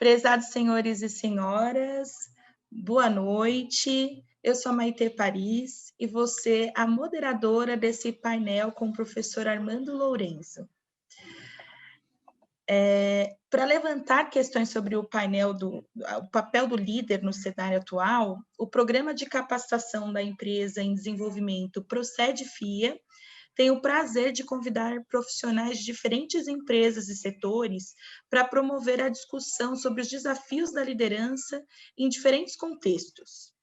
Prezados senhores e senhoras, boa noite. Eu sou a Maitê Paris e vou ser a moderadora desse painel com o professor Armando Lourenço. Para levantar questões sobre o papel do líder no cenário atual, o Programa de Capacitação da Empresa em Desenvolvimento Procede FIA tem o prazer de convidar profissionais de diferentes empresas e setores para promover a discussão sobre os desafios da liderança em diferentes contextos.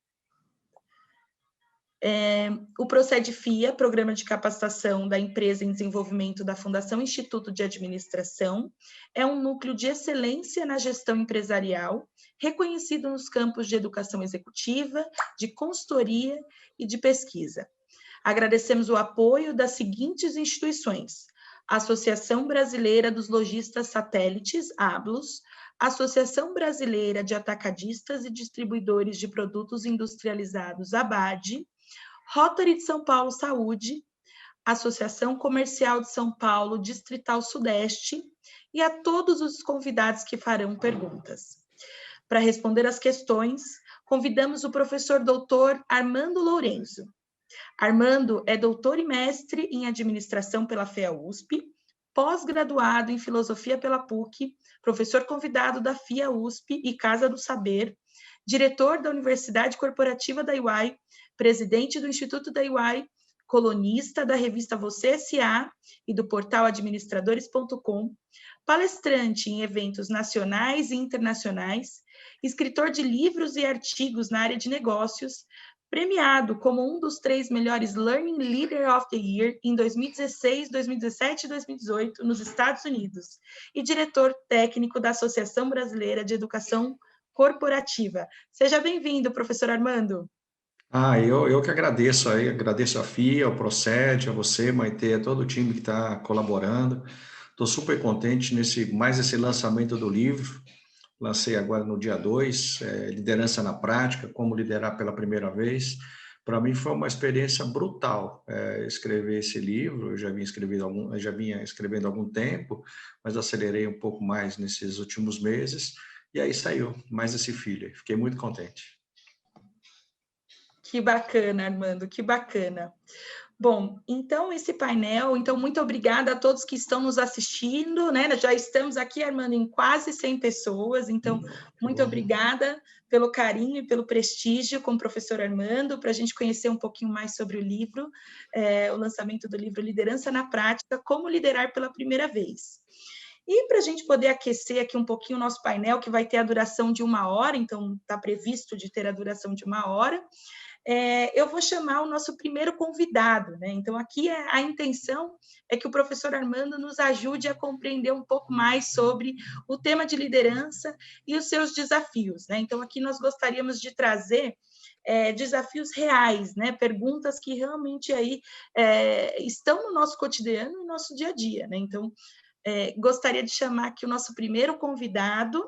O Procede FIA, Programa de Capacitação da Empresa em Desenvolvimento da Fundação Instituto de Administração, é um núcleo de excelência na gestão empresarial, reconhecido nos campos de educação executiva, de consultoria e de pesquisa. Agradecemos o apoio das seguintes instituições: Associação Brasileira dos Lojistas Satélites, ABLOS, Associação Brasileira de Atacadistas e Distribuidores de Produtos Industrializados, ABAD, Rotary de São Paulo Saúde, Associação Comercial de São Paulo Distrital Sudeste e a todos os convidados que farão perguntas. Para responder às questões, convidamos o professor doutor Armando Lourenço. Armando é doutor e mestre em administração pela FEA-USP, pós-graduado em filosofia pela PUC, professor convidado da FIA-USP e Casa do Saber, diretor da Universidade Corporativa da EY, presidente do Instituto da EY, colunista da revista Você S.A. e do portal administradores.com, palestrante em eventos nacionais e internacionais, escritor de livros e artigos na área de negócios, premiado como um dos 3 melhores Learning Leader of the Year em 2016, 2017 e 2018 nos Estados Unidos, e diretor técnico da Associação Brasileira de Educação Corporativa. Seja bem-vindo, professor Armando. Eu que agradeço aí, agradeço a FIA, ao Procede, a você, Maitê, a todo o time que está colaborando. Estou super contente mais esse lançamento do livro. Lancei agora no dia 2, Liderança na Prática, como liderar pela primeira vez. Para mim foi uma experiência brutal escrever esse livro. Eu já vinha escrevendo há algum tempo, mas acelerei um pouco mais nesses últimos meses. E aí saiu mais esse filho. Fiquei muito contente. Que bacana, Armando, que bacana. Bom, então esse painel, muito obrigada a todos que estão nos assistindo, né? Já estamos aqui, Armando, em quase 100 pessoas, então muito obrigada pelo carinho e pelo prestígio com o professor Armando, para a gente conhecer um pouquinho mais sobre o livro, o lançamento do livro Liderança na Prática, Como Liderar pela Primeira Vez. E para a gente poder aquecer aqui um pouquinho o nosso painel, que vai ter a duração de 1 hora, então está previsto de ter a duração de 1 hora, eu vou chamar o nosso primeiro convidado, né? Então, aqui a intenção é que o professor Armando nos ajude a compreender um pouco mais sobre o tema de liderança e os seus desafios, né? Então, aqui nós gostaríamos de trazer desafios reais, né? Perguntas que realmente aí estão no nosso cotidiano e no nosso dia a dia, né? Então, gostaria de chamar aqui o nosso primeiro convidado.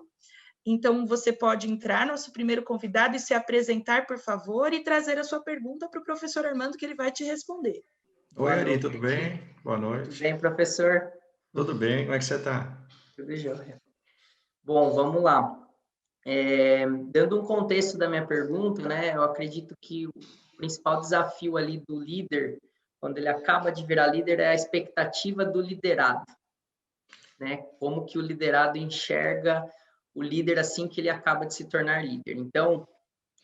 Então, você pode entrar, nosso primeiro convidado, e se apresentar, por favor, e trazer a sua pergunta para o professor Armando, que ele vai te responder. Oi, Ari, tudo bem? Boa noite. Tudo bem, professor? Tudo bem, como é que você está? Tudo jóia. Bom, vamos lá. Dando um contexto da minha pergunta, né, eu acredito que o principal desafio ali do líder, quando ele acaba de virar líder, é a expectativa do liderado, né? Como que o liderado enxerga o líder assim que ele acaba de se tornar líder. Então,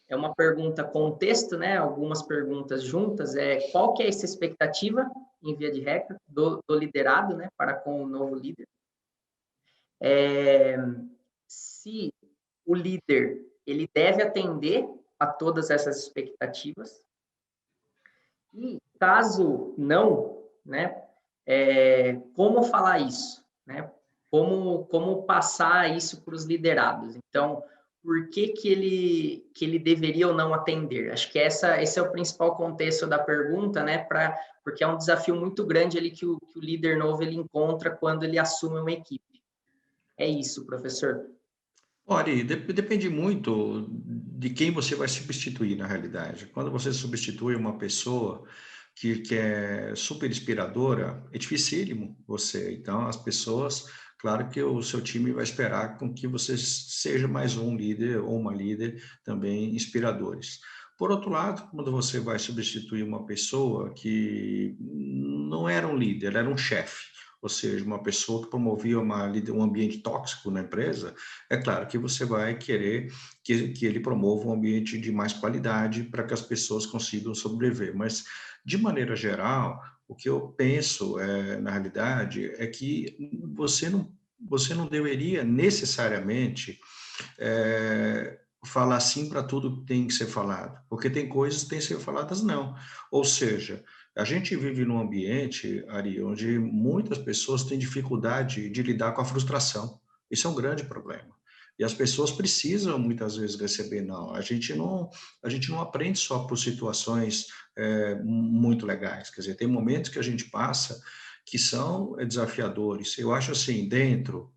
é uma pergunta contexto, né? Algumas perguntas juntas. Qual que é essa expectativa, em via de regra, do liderado, né? Para com o novo líder. Se o líder, ele deve atender a todas essas expectativas. E, caso não, né? Como falar isso, né? Como passar isso para os liderados. Então, por que ele deveria ou não atender? Acho que esse é o principal contexto da pergunta, né? Porque é um desafio muito grande ali que o líder novo ele encontra quando ele assume uma equipe. É isso, professor. Ori, depende muito de quem você vai substituir, na realidade. Quando você substitui uma pessoa que é super inspiradora, é dificílimo você. Então, as pessoas Claro que o seu time vai esperar com que você seja mais um líder ou uma líder também inspiradores. Por outro lado, quando você vai substituir uma pessoa que não era um líder, era um chefe, ou seja, uma pessoa que promovia um ambiente tóxico na empresa, é claro que você vai querer que ele promova um ambiente de mais qualidade para que as pessoas consigam sobreviver. Mas, de maneira geral, o que eu penso, na realidade, é que você não deveria necessariamente falar sim para tudo que tem que ser falado, porque tem coisas que têm que ser faladas não. Ou seja, a gente vive num ambiente, Ari, onde muitas pessoas têm dificuldade de lidar com a frustração. Isso é um grande problema. E as pessoas precisam, muitas vezes, receber não. A gente não aprende só por situações muito legais. Quer dizer, tem momentos que a gente passa que são desafiadores. Eu acho assim, dentro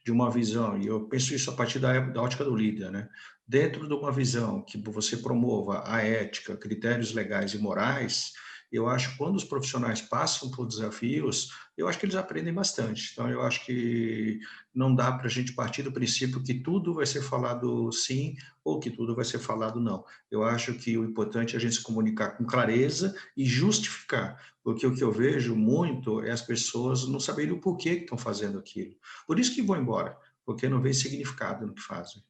de uma visão, e eu penso isso a partir da ótica do líder, né? Dentro de uma visão que você promova a ética, critérios legais e morais, eu acho que quando os profissionais passam por desafios, eu acho que eles aprendem bastante. Então, eu acho que não dá para a gente partir do princípio que tudo vai ser falado sim ou que tudo vai ser falado não. Eu acho que o importante é a gente se comunicar com clareza e justificar, porque o que eu vejo muito é as pessoas não saberem o porquê que estão fazendo aquilo. Por isso que vão embora, porque não vê significado no que fazem.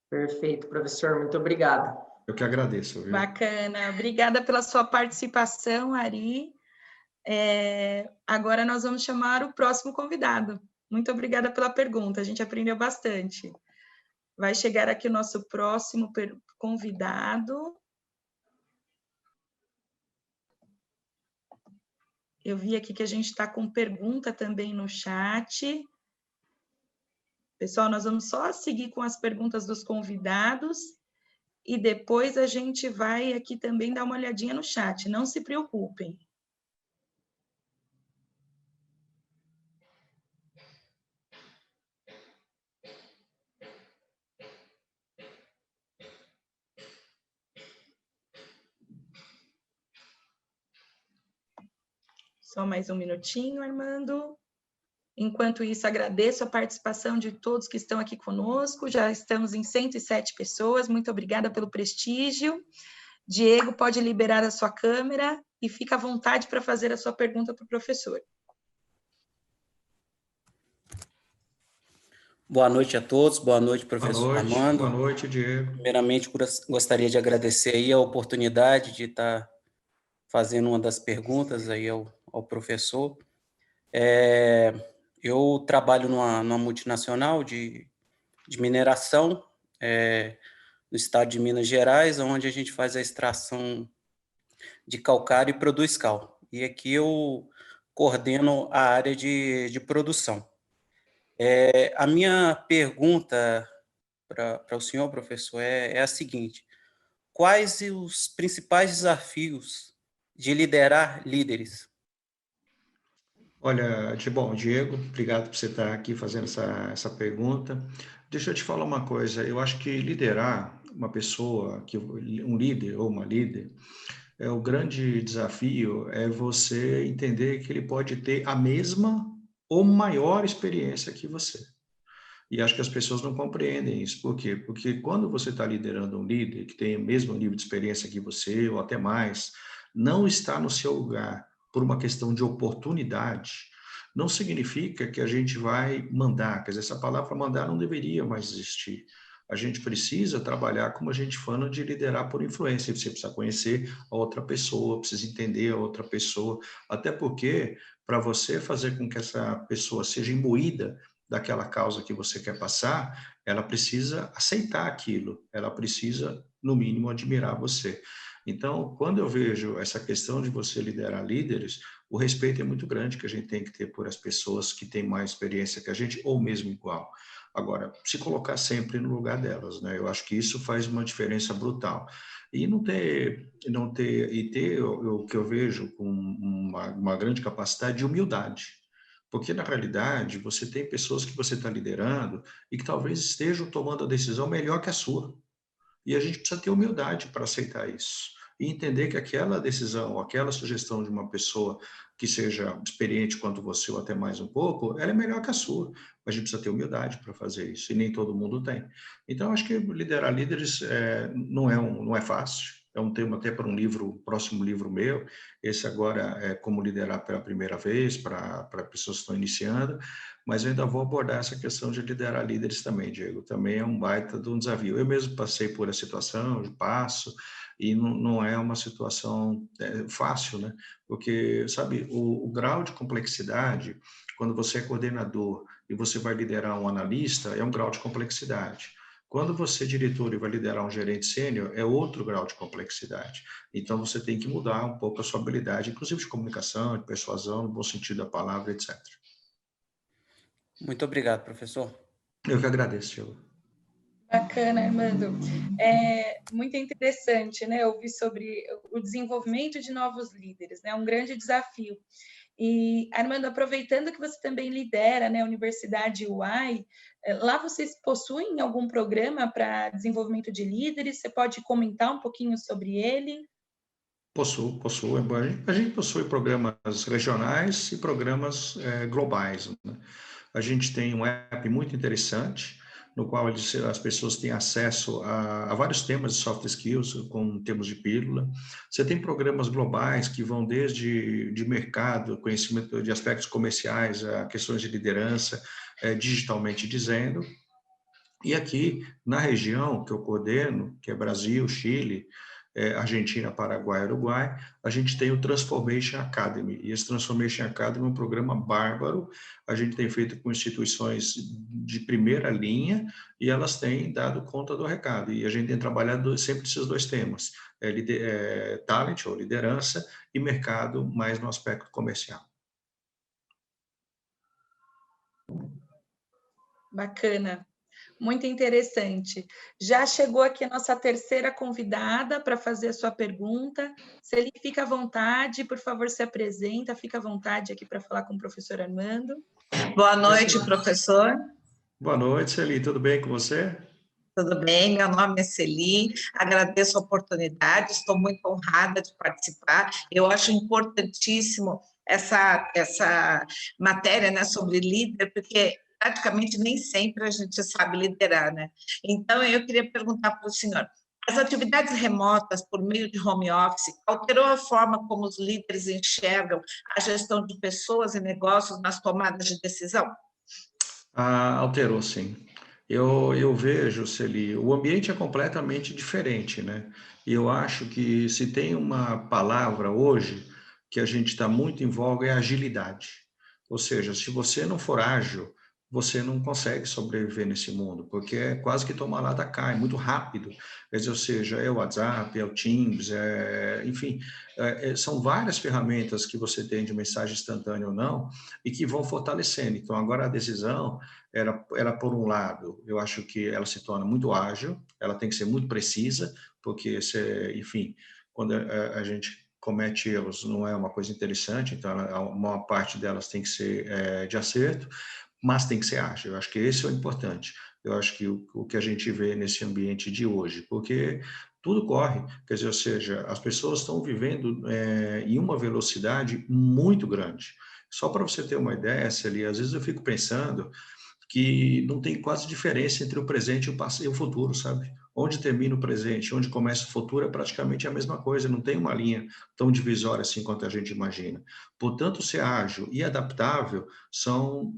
Perfeito, professor, muito obrigado. Eu que agradeço, viu? Bacana. Obrigada pela sua participação, Ari. Agora nós vamos chamar o próximo convidado. Muito obrigada pela pergunta, a gente aprendeu bastante. Vai chegar aqui o nosso próximo convidado. Eu vi aqui que a gente está com pergunta também no chat. Pessoal, nós vamos só seguir com as perguntas dos convidados e depois a gente vai aqui também dar uma olhadinha no chat, não se preocupem. Só mais um minutinho, Armando. Enquanto isso, agradeço a participação de todos que estão aqui conosco. Já estamos em 107 pessoas. Muito obrigada pelo prestígio. Diego, pode liberar a sua câmera e fica à vontade para fazer a sua pergunta para o professor. Boa noite a todos, boa noite, professor Armando. Boa noite, Diego. Primeiramente, gostaria de agradecer aí a oportunidade de estar fazendo uma das perguntas aí ao professor. Eu trabalho numa multinacional de mineração no estado de Minas Gerais, onde a gente faz a extração de calcário e produz cal. E aqui eu coordeno a área de produção. A minha pergunta para o senhor, professor, é a seguinte: quais os principais desafios de liderar líderes? Olha, bom, Diego, obrigado por você estar aqui fazendo essa pergunta. Deixa eu te falar uma coisa, eu acho que liderar uma pessoa, um líder ou uma líder, o grande desafio é você entender que ele pode ter a mesma ou maior experiência que você. E acho que as pessoas não compreendem isso. Por quê? Porque quando você está liderando um líder que tem o mesmo nível de experiência que você, ou até mais, não está no seu lugar por uma questão de oportunidade, não significa que a gente vai mandar. Quer dizer, essa palavra mandar não deveria mais existir. A gente precisa trabalhar como a gente fala de liderar por influência. Você precisa conhecer a outra pessoa, precisa entender a outra pessoa, até porque para você fazer com que essa pessoa seja imbuída daquela causa que você quer passar, ela precisa aceitar aquilo, ela precisa, no mínimo, admirar você. Então, quando eu vejo essa questão de você liderar líderes, o respeito é muito grande que a gente tem que ter por as pessoas que têm mais experiência que a gente, ou mesmo igual. Agora, se colocar sempre no lugar delas, né? Eu acho que isso faz uma diferença brutal. E ter o que eu vejo com uma grande capacidade de humildade. Porque, na realidade, você tem pessoas que você está liderando e que talvez estejam tomando a decisão melhor que a sua. E a gente precisa ter humildade para aceitar isso. e entender que aquela decisão, aquela sugestão de uma pessoa que seja experiente quanto você ou até mais um pouco, ela é melhor que a sua. Mas a gente precisa ter humildade para fazer isso, e nem todo mundo tem. Então, acho que liderar líderes não é fácil. É um tema até para um livro, próximo livro meu. Esse agora é como liderar pela primeira vez, para pessoas que estão iniciando, mas eu ainda vou abordar essa questão de liderar líderes também, Diego. Também é um baita de um desafio. Eu mesmo passei por essa situação, passo, e não é uma situação fácil, né? Porque, sabe, o grau de complexidade, quando você é coordenador e você vai liderar um analista, é um grau de complexidade. Quando você é diretor e vai liderar um gerente sênior, é outro grau de complexidade. Então, você tem que mudar um pouco a sua habilidade, inclusive de comunicação, de persuasão, no bom sentido da palavra, etc. Muito obrigado, professor. Eu que agradeço, Thiago. Bacana, Armando. É muito interessante, né, ouvir sobre o desenvolvimento de novos líderes, né, um grande desafio. E, Armando, aproveitando que você também lidera, né, a Universidade UI, lá vocês possuem algum programa para desenvolvimento de líderes? Você pode comentar um pouquinho sobre ele? Possuo. A gente possui programas regionais e programas globais, né? A gente tem um app muito interessante, no qual as pessoas têm acesso a vários temas de soft skills, com termos de pílula. Você tem programas globais que vão desde de mercado, conhecimento de aspectos comerciais, a questões de liderança, digitalmente dizendo. E aqui, na região que eu coordeno, que é Brasil, Chile, Argentina, Paraguai, Uruguai, a gente tem o Transformation Academy. E esse Transformation Academy é um programa bárbaro. A gente tem feito com instituições de primeira linha e elas têm dado conta do recado. E a gente tem trabalhado sempre esses dois temas, talent, ou liderança, e mercado, mais no aspecto comercial. Bacana. Muito interessante. Já chegou aqui a nossa terceira convidada para fazer a sua pergunta. Se ele fica à vontade, por favor, se apresenta, fica à vontade aqui para falar com o professor Armando. Boa noite, professor. Boa noite, Celi. Tudo bem com você? Tudo bem? Meu nome é Celi, agradeço a oportunidade, estou muito honrada de participar. Eu acho importantíssimo essa matéria, né, sobre líder, porque praticamente nem sempre a gente sabe liderar, né? Então, eu queria perguntar para o senhor, as atividades remotas por meio de home office alterou a forma como os líderes enxergam a gestão de pessoas e negócios nas tomadas de decisão? Alterou, sim. Eu vejo, Celi, o ambiente é completamente diferente, né? E eu acho que se tem uma palavra hoje que a gente está muito em voga é agilidade. Ou seja, se você não for ágil, você não consegue sobreviver nesse mundo, porque é quase que tomar lá da cá, é muito rápido. Quer dizer, ou seja, é o WhatsApp, é o Teams, enfim, são várias ferramentas que você tem de mensagem instantânea ou não, e que vão fortalecendo. Então, agora a decisão ela, por um lado, eu acho que ela se torna muito ágil, ela tem que ser muito precisa, porque, enfim, quando a gente comete erros, não é uma coisa interessante, então uma parte delas tem que ser de acerto, mas tem que ser ágil. Eu acho que esse é o importante. Eu acho que o que a gente vê nesse ambiente de hoje, porque tudo corre, quer dizer, ou seja, as pessoas estão vivendo em uma velocidade muito grande. Só para você ter uma ideia, Celi, às vezes eu fico pensando que não tem quase diferença entre o presente e o futuro, sabe? Onde termina o presente, onde começa o futuro é praticamente a mesma coisa, não tem uma linha tão divisória assim quanto a gente imagina. Portanto, ser ágil e adaptável são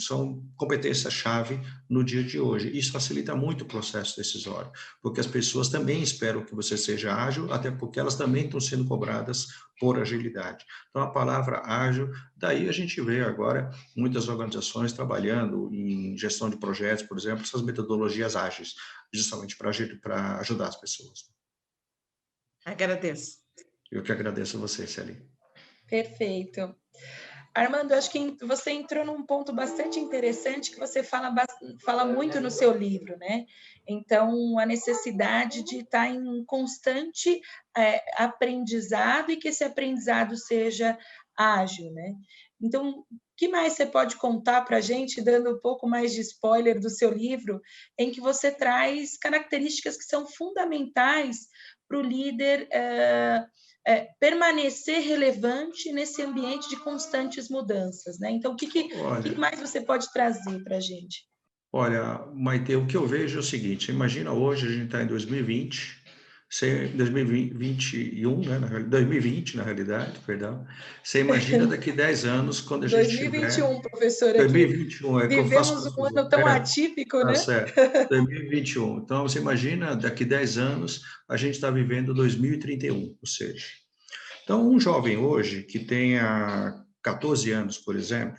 competências-chave no dia de hoje. Isso facilita muito o processo decisório, porque as pessoas também esperam que você seja ágil, até porque elas também estão sendo cobradas por agilidade. Então, a palavra ágil, daí a gente vê agora muitas organizações trabalhando em gestão de projetos, por exemplo, essas metodologias ágeis, justamente para ajudar as pessoas. Agradeço. Eu que agradeço a você, Celi. Perfeito. Armando, acho que você entrou num ponto bastante interessante que você fala muito no seu livro, né? Então, a necessidade de estar em constante aprendizado e que esse aprendizado seja ágil, né? Então, o que mais você pode contar para a gente, dando um pouco mais de spoiler do seu livro, em que você traz características que são fundamentais para o líder permanecer relevante nesse ambiente de constantes mudanças, né? Então, o que mais você pode trazer para a gente? Olha, Maite, o que eu vejo é o seguinte, imagina hoje, a gente está em 2020, 2021, né, 2020, na realidade, perdão. Você imagina daqui 10 anos, quando a gente 2021, professor, aqui. 2021, é que eu faço Vivemos um ano tão atípico, tá né? certo, 2021. Então, você imagina, daqui 10 anos, a gente está vivendo 2031, ou seja... Então, um jovem hoje, que tenha 14 anos, por exemplo,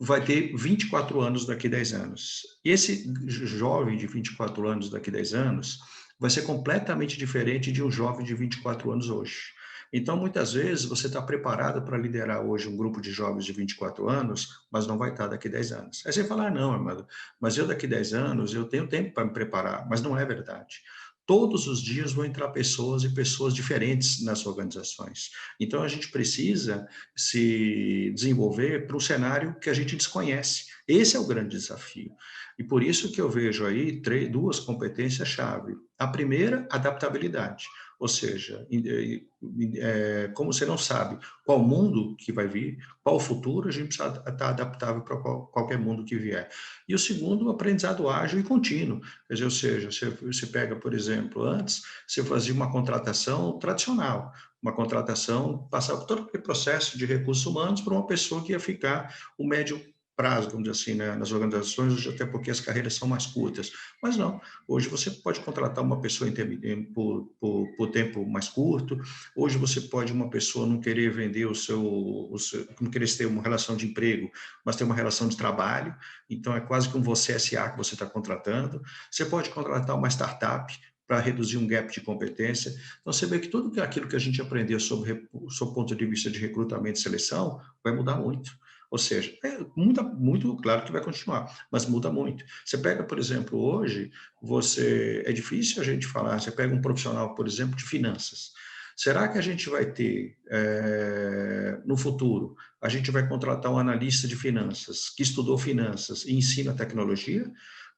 vai ter 24 anos daqui a 10 anos. E esse jovem de 24 anos daqui a 10 anos vai ser completamente diferente de um jovem de 24 anos hoje. Então, muitas vezes, você está preparado para liderar hoje um grupo de jovens de 24 anos, mas não vai estar daqui a 10 anos. Aí você fala, não, amado, mas eu daqui a 10 anos, eu tenho tempo para me preparar, mas não é verdade. Todos os dias vão entrar pessoas e pessoas diferentes nas organizações. Então, a gente precisa se desenvolver para um cenário que a gente desconhece. Esse é o grande desafio. E por isso que eu vejo aí duas competências-chave. A primeira, adaptabilidade. Ou seja, como você não sabe qual mundo que vai vir, qual o futuro, a gente precisa estar adaptável para qualquer mundo que vier. E o segundo, o aprendizado ágil e contínuo. Quer dizer, ou seja, você pega, por exemplo, antes, você fazia uma contratação tradicional, uma contratação, passava por todo aquele processo de recursos humanos para uma pessoa que ia ficar o médio prazo, vamos dizer assim, né, nas organizações, até porque as carreiras são mais curtas. Mas não, hoje você pode contratar uma pessoa por tempo mais curto, hoje você pode uma pessoa não querer vender não querer ter uma relação de emprego, mas ter uma relação de trabalho, então é quase que um você SA que você está contratando. Você pode contratar uma startup para reduzir um gap de competência. Então, você vê que tudo aquilo que a gente aprendeu sobre o ponto de vista de recrutamento e seleção vai mudar muito. Ou seja, muda muito, claro que vai continuar, mas muda muito. Você pega, por exemplo, hoje, é difícil a gente falar, você pega um profissional, por exemplo, de finanças. Será que a gente vai ter, no futuro, a gente vai contratar um analista de finanças que estudou finanças e ensina tecnologia?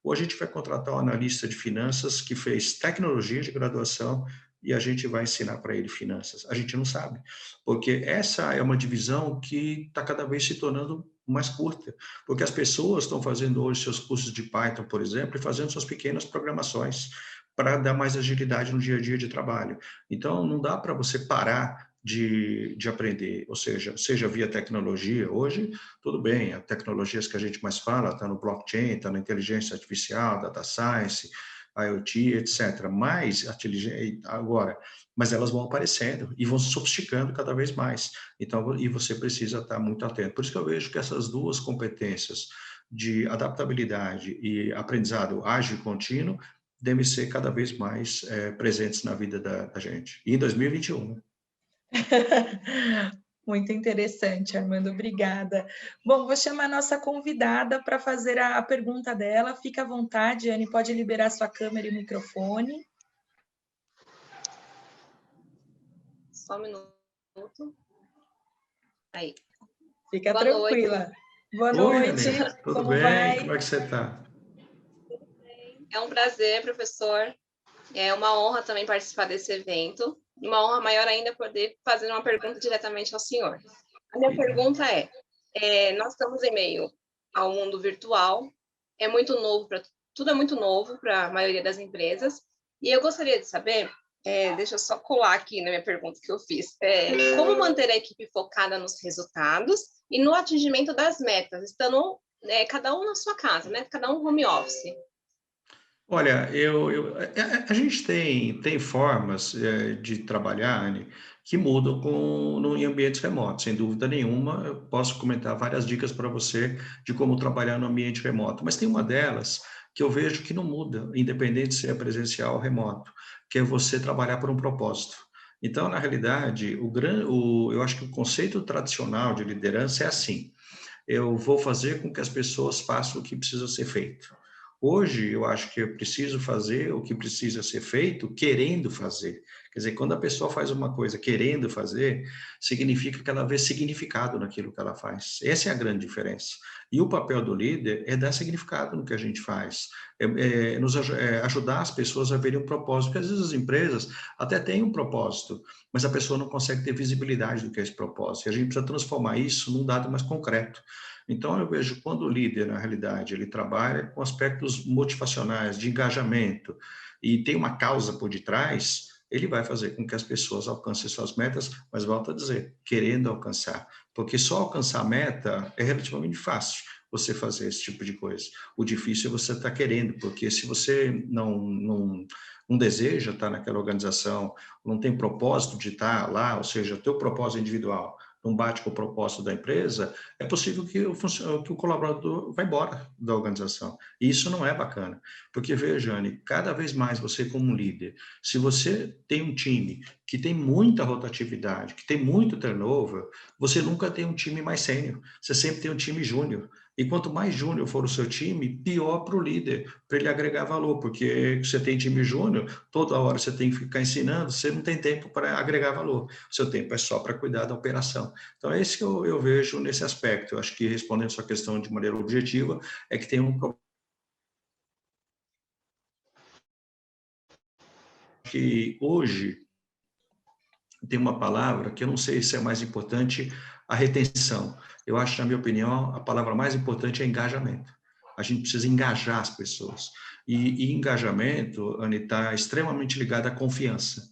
Ou a gente vai contratar um analista de finanças que fez tecnologia de graduação e a gente vai ensinar para ele finanças? A gente não sabe, porque essa é uma divisão que está cada vez se tornando mais curta, porque as pessoas estão fazendo hoje seus cursos de Python, por exemplo, e fazendo suas pequenas programações para dar mais agilidade no dia a dia de trabalho. Então, não dá para você parar de aprender, ou seja via tecnologia. Hoje, tudo bem, as tecnologias que a gente mais fala está no blockchain, está na inteligência artificial, data science, IoT, etc. Mas elas vão aparecendo e vão se sofisticando cada vez mais. Então, e você precisa estar muito atento. Por isso que eu vejo que essas duas competências de adaptabilidade e aprendizado ágil e contínuo devem ser cada vez mais presentes na vida da gente. E em 2021, né? Muito interessante, Armando, obrigada. Bom, vou chamar a nossa convidada para fazer a pergunta dela. Fica à vontade, Anne, pode liberar sua câmera e o microfone. Só um minuto. Aí. Fica tranquila. Boa noite. Oi, Anne. Tudo bem? Vai? Como é que você está? É um prazer, professor. É uma honra também participar desse evento. Uma honra maior ainda poder fazer uma pergunta diretamente ao senhor. A minha pergunta nós estamos em meio ao mundo virtual, tudo é muito novo para a maioria das empresas, e eu gostaria de saber, deixa eu só colar aqui na minha pergunta que eu fiz, como manter a equipe focada nos resultados e no atingimento das metas, estando cada um na sua casa, né? Cada um home office. Olha, a gente tem formas de trabalhar, Anne, que mudam em ambientes remotos, sem dúvida nenhuma. Eu posso comentar várias dicas para você de como trabalhar no ambiente remoto, mas tem uma delas que eu vejo que não muda, independente se é presencial ou remoto, que é você trabalhar por um propósito. Então, na realidade, eu acho que o conceito tradicional de liderança é assim: eu vou fazer com que as pessoas façam o que precisa ser feito. Hoje, eu acho que eu preciso fazer o que precisa ser feito querendo fazer. Quer dizer, quando a pessoa faz uma coisa querendo fazer, significa que ela vê significado naquilo que ela faz. Essa é a grande diferença. E o papel do líder é dar significado no que a gente faz, ajudar as pessoas a verem um propósito, porque às vezes as empresas até têm um propósito, mas a pessoa não consegue ter visibilidade do que é esse propósito. E a gente precisa transformar isso num dado mais concreto. Então, eu vejo quando o líder, na realidade, ele trabalha com aspectos motivacionais, de engajamento, e tem uma causa por detrás, ele vai fazer com que as pessoas alcancem suas metas, mas volto a dizer, querendo alcançar. Porque só alcançar a meta é relativamente fácil você fazer esse tipo de coisa. O difícil é você estar querendo, porque se você não deseja estar naquela organização, não tem propósito de estar lá, ou seja, teu propósito individual não bate com o propósito da empresa, é possível que o colaborador vá embora da organização. E isso não é bacana. Porque, veja, Anne, cada vez mais você como líder, se você tem um time que tem muita rotatividade, que tem muito turnover, você nunca tem um time mais sênior. Você sempre tem um time júnior. E quanto mais júnior for o seu time, pior para o líder, para ele agregar valor, porque você tem time júnior, toda hora você tem que ficar ensinando, você não tem tempo para agregar valor. O seu tempo é só para cuidar da operação. Então, é isso que eu vejo nesse aspecto. Eu acho que, respondendo a sua questão de maneira objetiva, é que tem um problema que hoje tem uma palavra que eu não sei se é mais importante, a retenção. Eu acho, na minha opinião, a palavra mais importante é engajamento. A gente precisa engajar as pessoas. E engajamento, Anny, está extremamente ligado à confiança.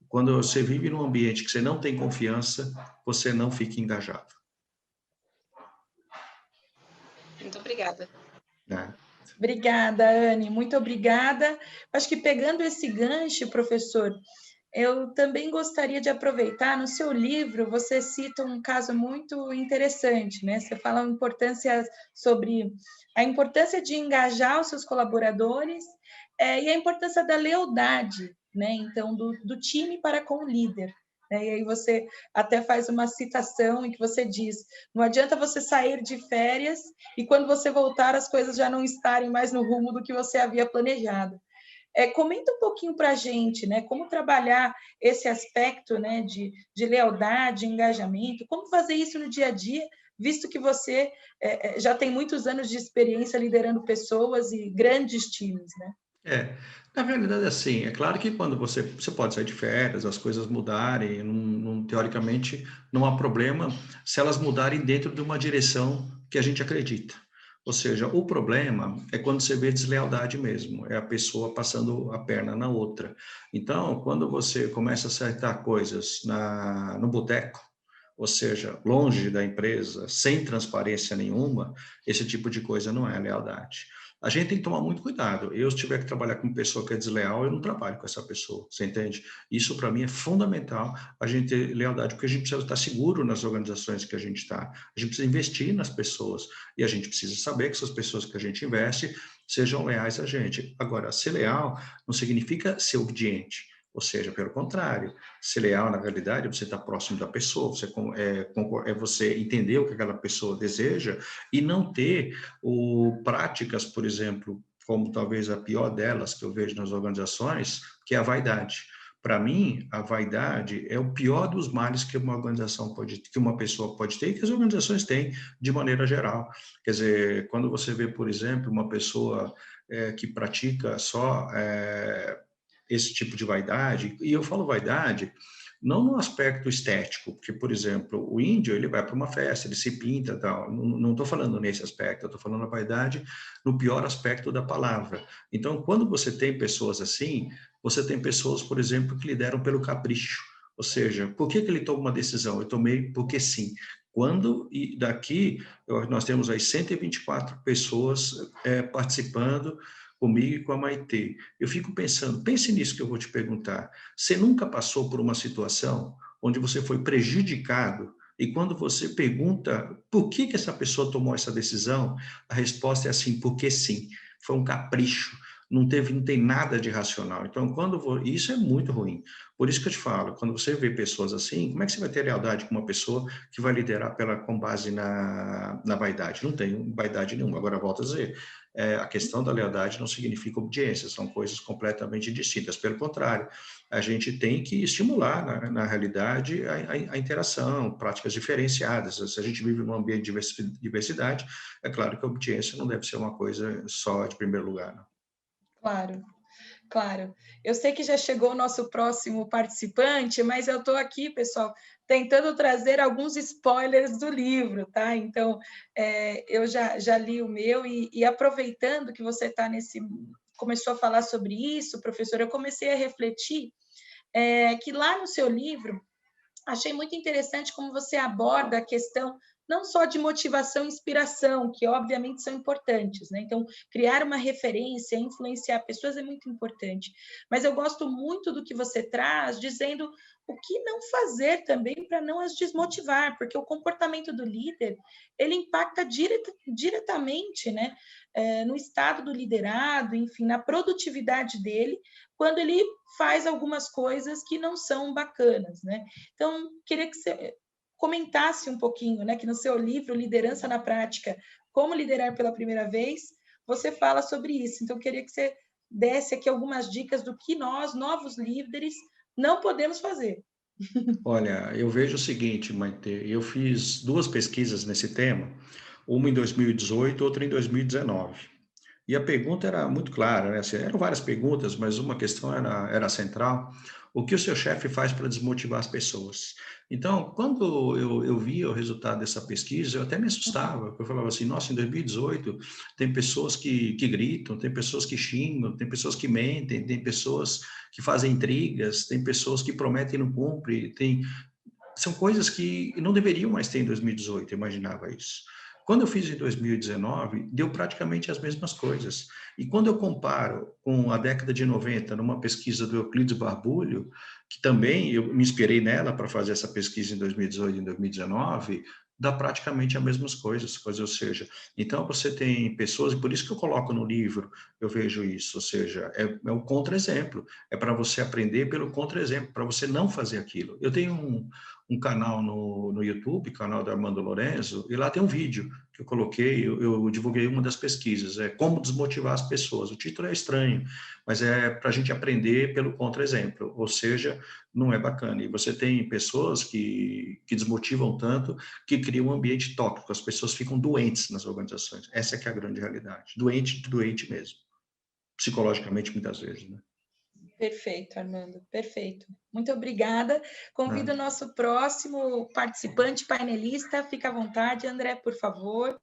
Quando você vive num ambiente que você não tem confiança, você não fica engajado. Muito obrigada. Obrigada, Anne, muito obrigada. Acho que pegando esse gancho, professor, eu também gostaria de aproveitar, no seu livro, você cita um caso muito interessante, né? Você fala sobre a importância de engajar os seus colaboradores e a importância da lealdade, né? Então, do time para com o líder. E aí você até faz uma citação em que você diz: não adianta você sair de férias e quando você voltar as coisas já não estarem mais no rumo do que você havia planejado. Comenta um pouquinho para a gente, né, como trabalhar esse aspecto, né, de lealdade, engajamento, como fazer isso no dia a dia, visto que você já tem muitos anos de experiência liderando pessoas e grandes times, né? Na realidade, assim, é claro que quando você pode sair de férias, as coisas mudarem, teoricamente, não há problema se elas mudarem dentro de uma direção que a gente acredita. Ou seja, o problema é quando você vê deslealdade mesmo, é a pessoa passando a perna na outra. Então, quando você começa a acertar coisas no boteco, ou seja, longe da empresa, sem transparência nenhuma, esse tipo de coisa não é lealdade. A gente tem que tomar muito cuidado. Eu, se tiver que trabalhar com pessoa que é desleal, eu não trabalho com essa pessoa, você entende? Isso, para mim, é fundamental, a gente ter lealdade, porque a gente precisa estar seguro nas organizações que a gente está. A gente precisa investir nas pessoas, e a gente precisa saber que essas pessoas que a gente investe sejam leais a gente. Agora, ser leal não significa ser obediente. Ou seja, pelo contrário, ser leal, na realidade, você está próximo da pessoa, você entender o que aquela pessoa deseja e não ter práticas, por exemplo, como talvez a pior delas que eu vejo nas organizações, que é a vaidade. Para mim, a vaidade é o pior dos males que uma organização que uma pessoa pode ter e que as organizações têm de maneira geral. Quer dizer, quando você vê, por exemplo, uma pessoa que pratica só esse tipo de vaidade, e eu falo vaidade não no aspecto estético, porque, por exemplo, o índio, ele vai para uma festa, ele se pinta, tal. Não estou falando nesse aspecto, eu estou falando a vaidade no pior aspecto da palavra. Então, quando você tem pessoas assim, você tem pessoas, por exemplo, que lideram pelo capricho, ou seja, por que ele toma uma decisão? Eu tomei porque sim. E daqui, nós temos aí 124 pessoas participando comigo e com a Maitê. Eu fico pensando, pense nisso que eu vou te perguntar. Você nunca passou por uma situação onde você foi prejudicado e quando você pergunta por que essa pessoa tomou essa decisão, a resposta é assim, porque sim, foi um capricho. não tem nada de racional. Então, isso é muito ruim. Por isso que eu te falo, quando você vê pessoas assim, como é que você vai ter lealdade com uma pessoa que vai liderar com base na vaidade? Não tem vaidade nenhuma. Agora, volto a dizer, a questão da lealdade não significa obediência, são coisas completamente distintas. Pelo contrário, a gente tem que estimular, na realidade, a interação, práticas diferenciadas. Se a gente vive num ambiente de diversidade, é claro que a obediência não deve ser uma coisa só de primeiro lugar, não. Claro. Claro, eu sei que já chegou o nosso próximo participante, mas eu estou aqui, pessoal, tentando trazer alguns spoilers do livro, tá? Então, eu já li o meu e aproveitando que você começou a falar sobre isso, professor, eu comecei a refletir que lá no seu livro, achei muito interessante como você aborda a questão não só de motivação e inspiração, que obviamente são importantes, né? Então, criar uma referência, influenciar pessoas é muito importante. Mas eu gosto muito do que você traz, dizendo o que não fazer também para não as desmotivar, porque o comportamento do líder, ele impacta diretamente, né? No estado do liderado, enfim, na produtividade dele, quando ele faz algumas coisas que não são bacanas, né? Então, queria que você comentasse um pouquinho, né, que no seu livro Liderança na Prática, Como Liderar pela Primeira Vez, você fala sobre isso. Então, queria que você desse aqui algumas dicas do que nós, novos líderes, não podemos fazer. Olha, eu vejo o seguinte, Maite, eu fiz 2 pesquisas nesse tema, uma em 2018, outra em 2019. E a pergunta era muito clara, né? Assim, eram várias perguntas, mas uma questão era central. O que o seu chefe faz para desmotivar as pessoas? Então, quando eu via o resultado dessa pesquisa, eu até me assustava. Eu falava assim, nossa, em 2018 tem pessoas que gritam, tem pessoas que xingam, tem pessoas que mentem, tem pessoas que fazem intrigas, tem pessoas que prometem e não cumprem, são coisas que não deveriam mais ter em 2018, eu imaginava isso. Quando eu fiz em 2019, deu praticamente as mesmas coisas. E quando eu comparo com a década de 90, numa pesquisa do Euclides Barbulho, que também eu me inspirei nela para fazer essa pesquisa em 2018 e em 2019, dá praticamente as mesmas coisas, ou seja, então você tem pessoas, e por isso que eu coloco no livro, eu vejo isso, ou seja, é um contra-exemplo, é para você aprender pelo contra-exemplo, para você não fazer aquilo. Eu tenho um canal no YouTube, canal do Armando Lorenzo, e lá tem um vídeo que eu coloquei, eu divulguei uma das pesquisas, Como Desmotivar as Pessoas. O título é estranho, mas é para a gente aprender pelo contra-exemplo, ou seja, não é bacana. E você tem pessoas que desmotivam tanto que criam um ambiente tóxico, as pessoas ficam doentes nas organizações. Essa é que é a grande realidade. Doente mesmo. Psicologicamente, muitas vezes, né? Perfeito, Armando, perfeito. Muito obrigada. Convido o nosso próximo participante, painelista. Fica à vontade, André, por favor.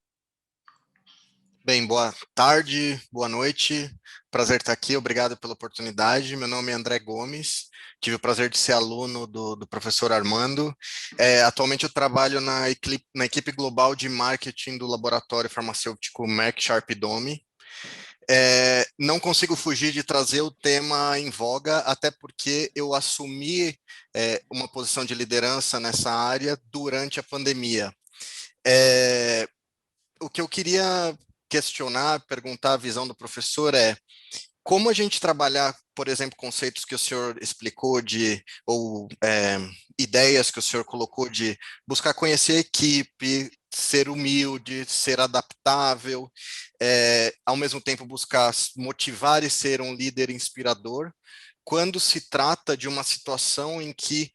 Bem, boa tarde, boa noite. Prazer estar aqui, obrigado pela oportunidade. Meu nome é André Gomes, tive o prazer de ser aluno do professor Armando. Atualmente eu trabalho na equipe global de marketing do laboratório farmacêutico Merck Sharp Dohme. Não consigo fugir de trazer o tema em voga, até porque eu assumi uma posição de liderança nessa área durante a pandemia. O que eu queria questionar, perguntar a visão do professor como a gente trabalhar, por exemplo, conceitos que o senhor explicou ou ideias que o senhor colocou de buscar conhecer a equipe, ser humilde, ser adaptável, ao mesmo tempo buscar motivar e ser um líder inspirador, quando se trata de uma situação em que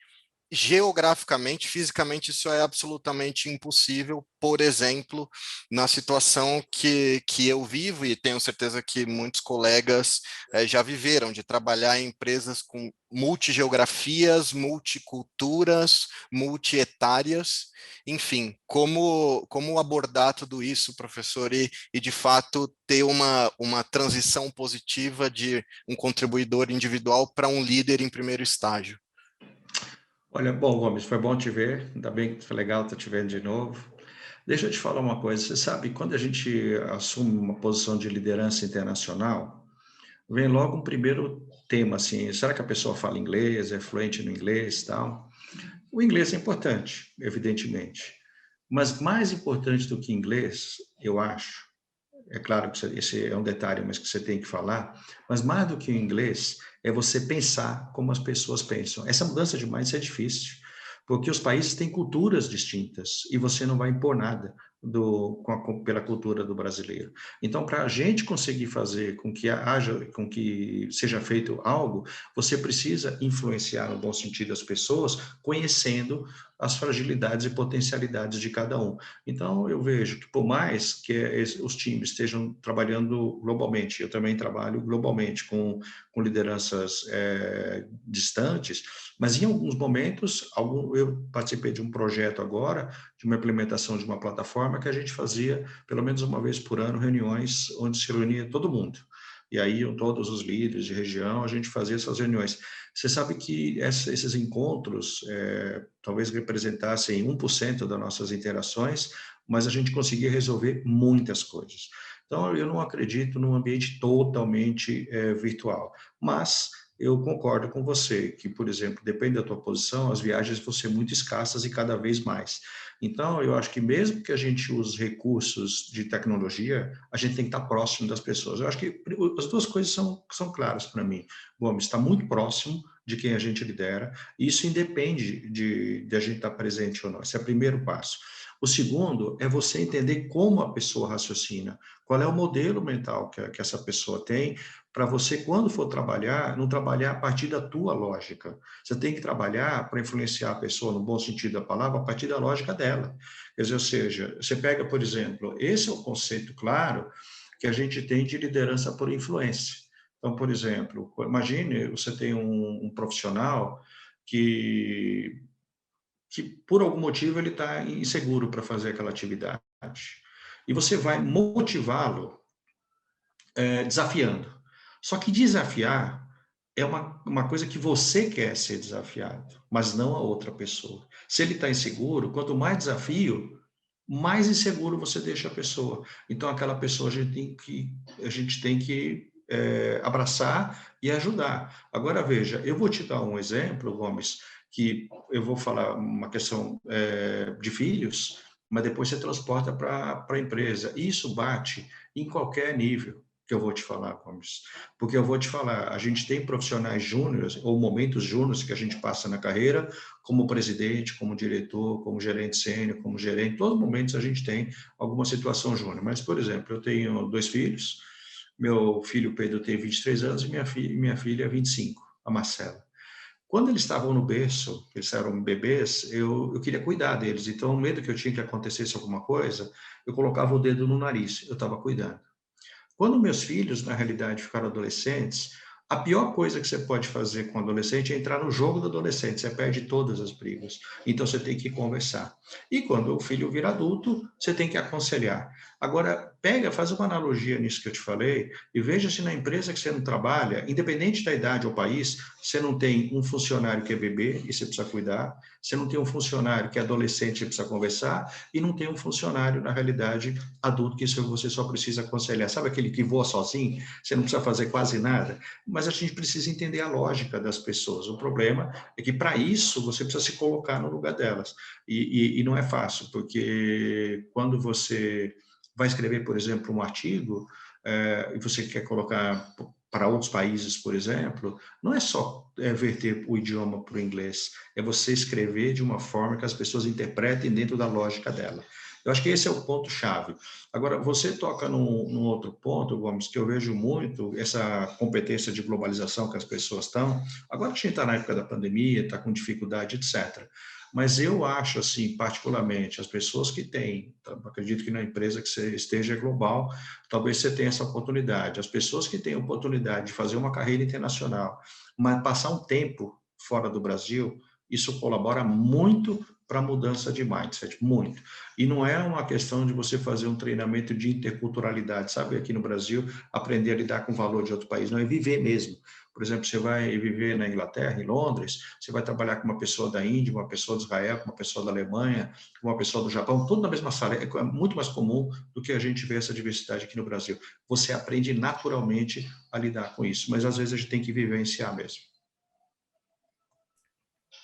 geograficamente, fisicamente, isso é absolutamente impossível. Por exemplo, na situação que eu vivo, e tenho certeza que muitos colegas já viveram, de trabalhar em empresas com multigeografias, multiculturas, multietárias, enfim, como abordar tudo isso, professor, e de fato ter uma transição positiva de um contribuidor individual para um líder em primeiro estágio? Olha, bom, Gomes, foi bom te ver, ainda bem que foi legal estar te vendo de novo. Deixa eu te falar uma coisa, você sabe, quando a gente assume uma posição de liderança internacional, vem logo um primeiro tema, assim, será que a pessoa fala inglês, é fluente no inglês e tal? O inglês é importante, evidentemente, mas mais importante do que inglês, eu acho, é claro que esse é um detalhe, mas que você tem que falar, mas mais do que o inglês, é você pensar como as pessoas pensam. Essa mudança de mindset é difícil, porque os países têm culturas distintas e você não vai impor nada pela cultura do brasileiro. Então, para a gente conseguir fazer com que seja feito algo, você precisa influenciar no bom sentido as pessoas, conhecendo as fragilidades e potencialidades de cada um. Então, eu vejo que por mais que os times estejam trabalhando globalmente, eu também trabalho globalmente com lideranças distantes, mas em alguns momentos, eu participei de um projeto agora, de uma implementação de uma plataforma que a gente fazia, pelo menos uma vez por ano, reuniões onde se reunia todo mundo. E aí, todos os líderes de região, a gente fazia essas reuniões. Você sabe que esses encontros talvez representassem 1% das nossas interações, mas a gente conseguia resolver muitas coisas. Então, eu não acredito num ambiente totalmente virtual, mas eu concordo com você que, por exemplo, depende da tua posição, as viagens vão ser muito escassas e cada vez mais. Então, eu acho que mesmo que a gente use recursos de tecnologia, a gente tem que estar próximo das pessoas. Eu acho que as duas coisas são claras para mim. Gomes, está muito próximo de quem a gente lidera, e isso independe de a gente estar presente ou não. Esse é o primeiro passo. O segundo é você entender como a pessoa raciocina, qual é o modelo mental que essa pessoa tem, para você, quando for trabalhar, não trabalhar a partir da tua lógica. Você tem que trabalhar para influenciar a pessoa, no bom sentido da palavra, a partir da lógica dela. Quer dizer, ou seja, você pega, por exemplo, esse é o conceito claro que a gente tem de liderança por influência. Então, por exemplo, imagine você tem um profissional que por algum motivo ele está inseguro para fazer aquela atividade. E você vai motivá-lo desafiando. Só que desafiar é uma coisa que você quer ser desafiado, mas não a outra pessoa. Se ele está inseguro, quanto mais desafio, mais inseguro você deixa a pessoa. Então, aquela pessoa a gente tem que abraçar e ajudar. Agora, veja, eu vou te dar um exemplo, Gomes, que eu vou falar uma questão de filhos, mas depois você transporta para a empresa. Isso bate em qualquer nível que eu vou te falar, Gomes. Porque eu vou te falar, a gente tem profissionais júniores, ou momentos júniores que a gente passa na carreira, como presidente, como diretor, como gerente sênior, como gerente, em todos os momentos a gente tem alguma situação júnior. Mas, por exemplo, eu tenho 2 filhos, meu filho Pedro tem 23 anos e minha filha 25, a Marcela. Quando eles estavam no berço, eles eram bebês, eu queria cuidar deles. Então, o medo que eu tinha que acontecesse alguma coisa, eu colocava o dedo no nariz, eu estava cuidando. Quando meus filhos, na realidade, ficaram adolescentes, a pior coisa que você pode fazer com o adolescente é entrar no jogo do adolescente, você perde todas as brigas. Então, você tem que conversar. E quando o filho vira adulto, você tem que aconselhar. Agora, faz uma analogia nisso que eu te falei, e veja se na empresa que você não trabalha, independente da idade ou país, você não tem um funcionário que é bebê e você precisa cuidar, você não tem um funcionário que é adolescente e precisa conversar, e não tem um funcionário, na realidade, adulto que você só precisa aconselhar. Sabe aquele que voa sozinho? Você não precisa fazer quase nada? Mas a gente precisa entender a lógica das pessoas. O problema é que, para isso, você precisa se colocar no lugar delas. E não é fácil, porque quando você vai escrever, por exemplo, um artigo, e você quer colocar para outros países, por exemplo, não é só verter o idioma para o inglês, é você escrever de uma forma que as pessoas interpretem dentro da lógica dela. Eu acho que esse é o ponto-chave. Agora, você toca num outro ponto, Gomes, que eu vejo muito, essa competência de globalização que as pessoas estão. Agora a gente está na época da pandemia, está com dificuldade, etc. Mas eu acho, assim, particularmente, as pessoas que têm, acredito que na empresa que você esteja global, talvez você tenha essa oportunidade. As pessoas que têm a oportunidade de fazer uma carreira internacional, mas passar um tempo fora do Brasil, isso colabora muito para a mudança de mindset, muito. E não é uma questão de você fazer um treinamento de interculturalidade, sabe? Aqui no Brasil, aprender a lidar com o valor de outro país, não é viver mesmo. Por exemplo, você vai viver na Inglaterra, em Londres, você vai trabalhar com uma pessoa da Índia, uma pessoa de Israel, uma pessoa da Alemanha, uma pessoa do Japão, tudo na mesma sala. É muito mais comum do que a gente ver essa diversidade aqui no Brasil. Você aprende naturalmente a lidar com isso, mas às vezes a gente tem que vivenciar mesmo.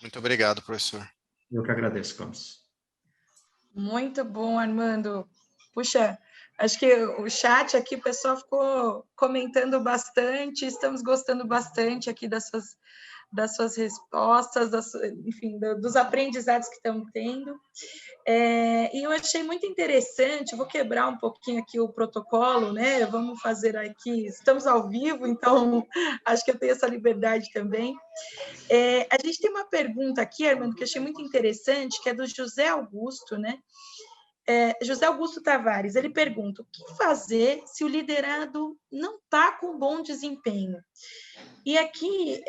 Muito obrigado, professor. Eu que agradeço, Campos. Muito bom, Armando. Puxa, Acho que o chat aqui, o pessoal ficou comentando bastante, estamos gostando bastante aqui das suas respostas, enfim, dos aprendizados que estão tendo. E eu achei muito interessante, vou quebrar um pouquinho aqui o protocolo, né? Vamos fazer aqui, estamos ao vivo, então acho que eu tenho essa liberdade também. A gente tem uma pergunta aqui, Armando, que eu achei muito interessante, que é do José Augusto, né? José Augusto Tavares, ele pergunta: o que fazer se o liderado não está com bom desempenho? E aqui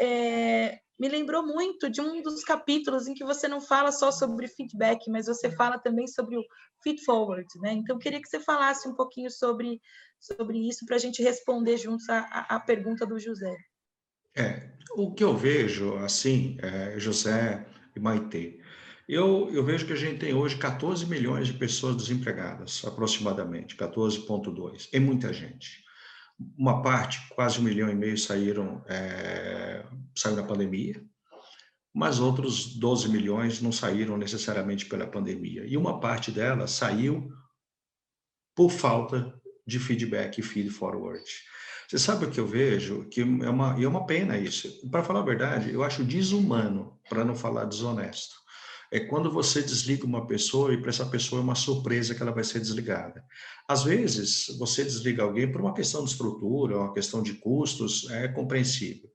me lembrou muito de um dos capítulos em que você não fala só sobre feedback, mas você fala também sobre o feed forward, né? Então, eu queria que você falasse um pouquinho sobre isso para a gente responder juntos a pergunta do José. O que eu vejo, assim, José e Maitê, eu vejo que a gente tem hoje 14 milhões de pessoas desempregadas, aproximadamente, 14,2. É muita gente. Uma parte, quase 1,5 milhão, saiu na pandemia, mas outros 12 milhões não saíram necessariamente pela pandemia. E uma parte dela saiu por falta de feedback e feed forward. Você sabe o que eu vejo? Que é uma pena isso. Para falar a verdade, eu acho desumano, para não falar desonesto. É quando você desliga uma pessoa e para essa pessoa é uma surpresa que ela vai ser desligada. Às vezes, você desliga alguém por uma questão de estrutura, uma questão de custos, é compreensível.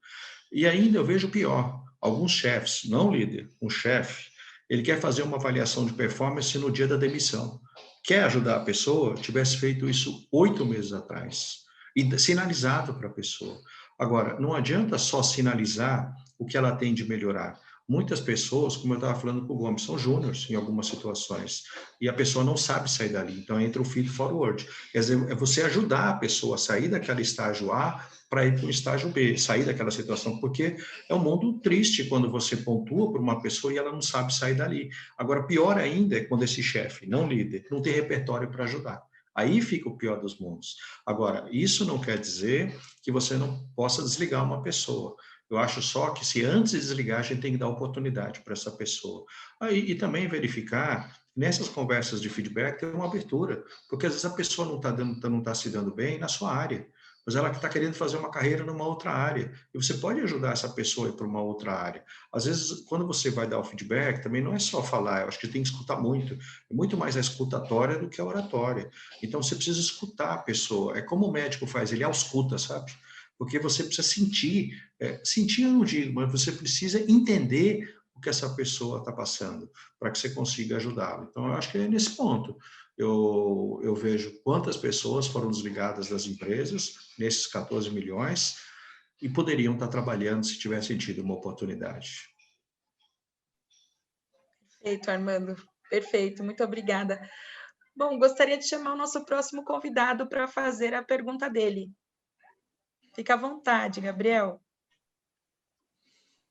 E ainda eu vejo pior. Alguns chefes, não líder, um chefe, ele quer fazer uma avaliação de performance no dia da demissão. Quer ajudar a pessoa? Tivesse feito isso 8 meses atrás e sinalizado para a pessoa. Agora, não adianta só sinalizar o que ela tem de melhorar. Muitas pessoas, como eu estava falando com o Gomes, são júniores em algumas situações e a pessoa não sabe sair dali. Então, entra o feed forward. Quer dizer, é você ajudar a pessoa a sair daquele estágio A para ir para o estágio B, sair daquela situação, porque é um mundo triste quando você pontua por uma pessoa e ela não sabe sair dali. Agora, pior ainda é quando esse chefe, não líder, não tem repertório para ajudar. Aí fica o pior dos mundos. Agora, isso não quer dizer que você não possa desligar uma pessoa. Eu acho só que se antes de desligar, a gente tem que dar oportunidade para essa pessoa. E também verificar, nessas conversas de feedback, ter uma abertura, porque às vezes a pessoa não está se dando bem na sua área, mas ela está querendo fazer uma carreira numa outra área, e você pode ajudar essa pessoa a ir para uma outra área. Às vezes, quando você vai dar o feedback, também não é só falar, eu acho que tem que escutar muito, é muito mais a escutatória do que a oratória. Então, você precisa escutar a pessoa, é como o médico faz, ele ausculta, sabe? Porque você precisa sentir, sentir eu não digo, mas você precisa entender o que essa pessoa está passando, para que você consiga ajudá-la. Então, eu acho que é nesse ponto. Eu vejo quantas pessoas foram desligadas das empresas, nesses 14 milhões, e poderiam estar trabalhando se tivessem tido uma oportunidade. Perfeito, Armando. Perfeito, muito obrigada. Bom, gostaria de chamar o nosso próximo convidado para fazer a pergunta dele. Fica à vontade, Gabriel.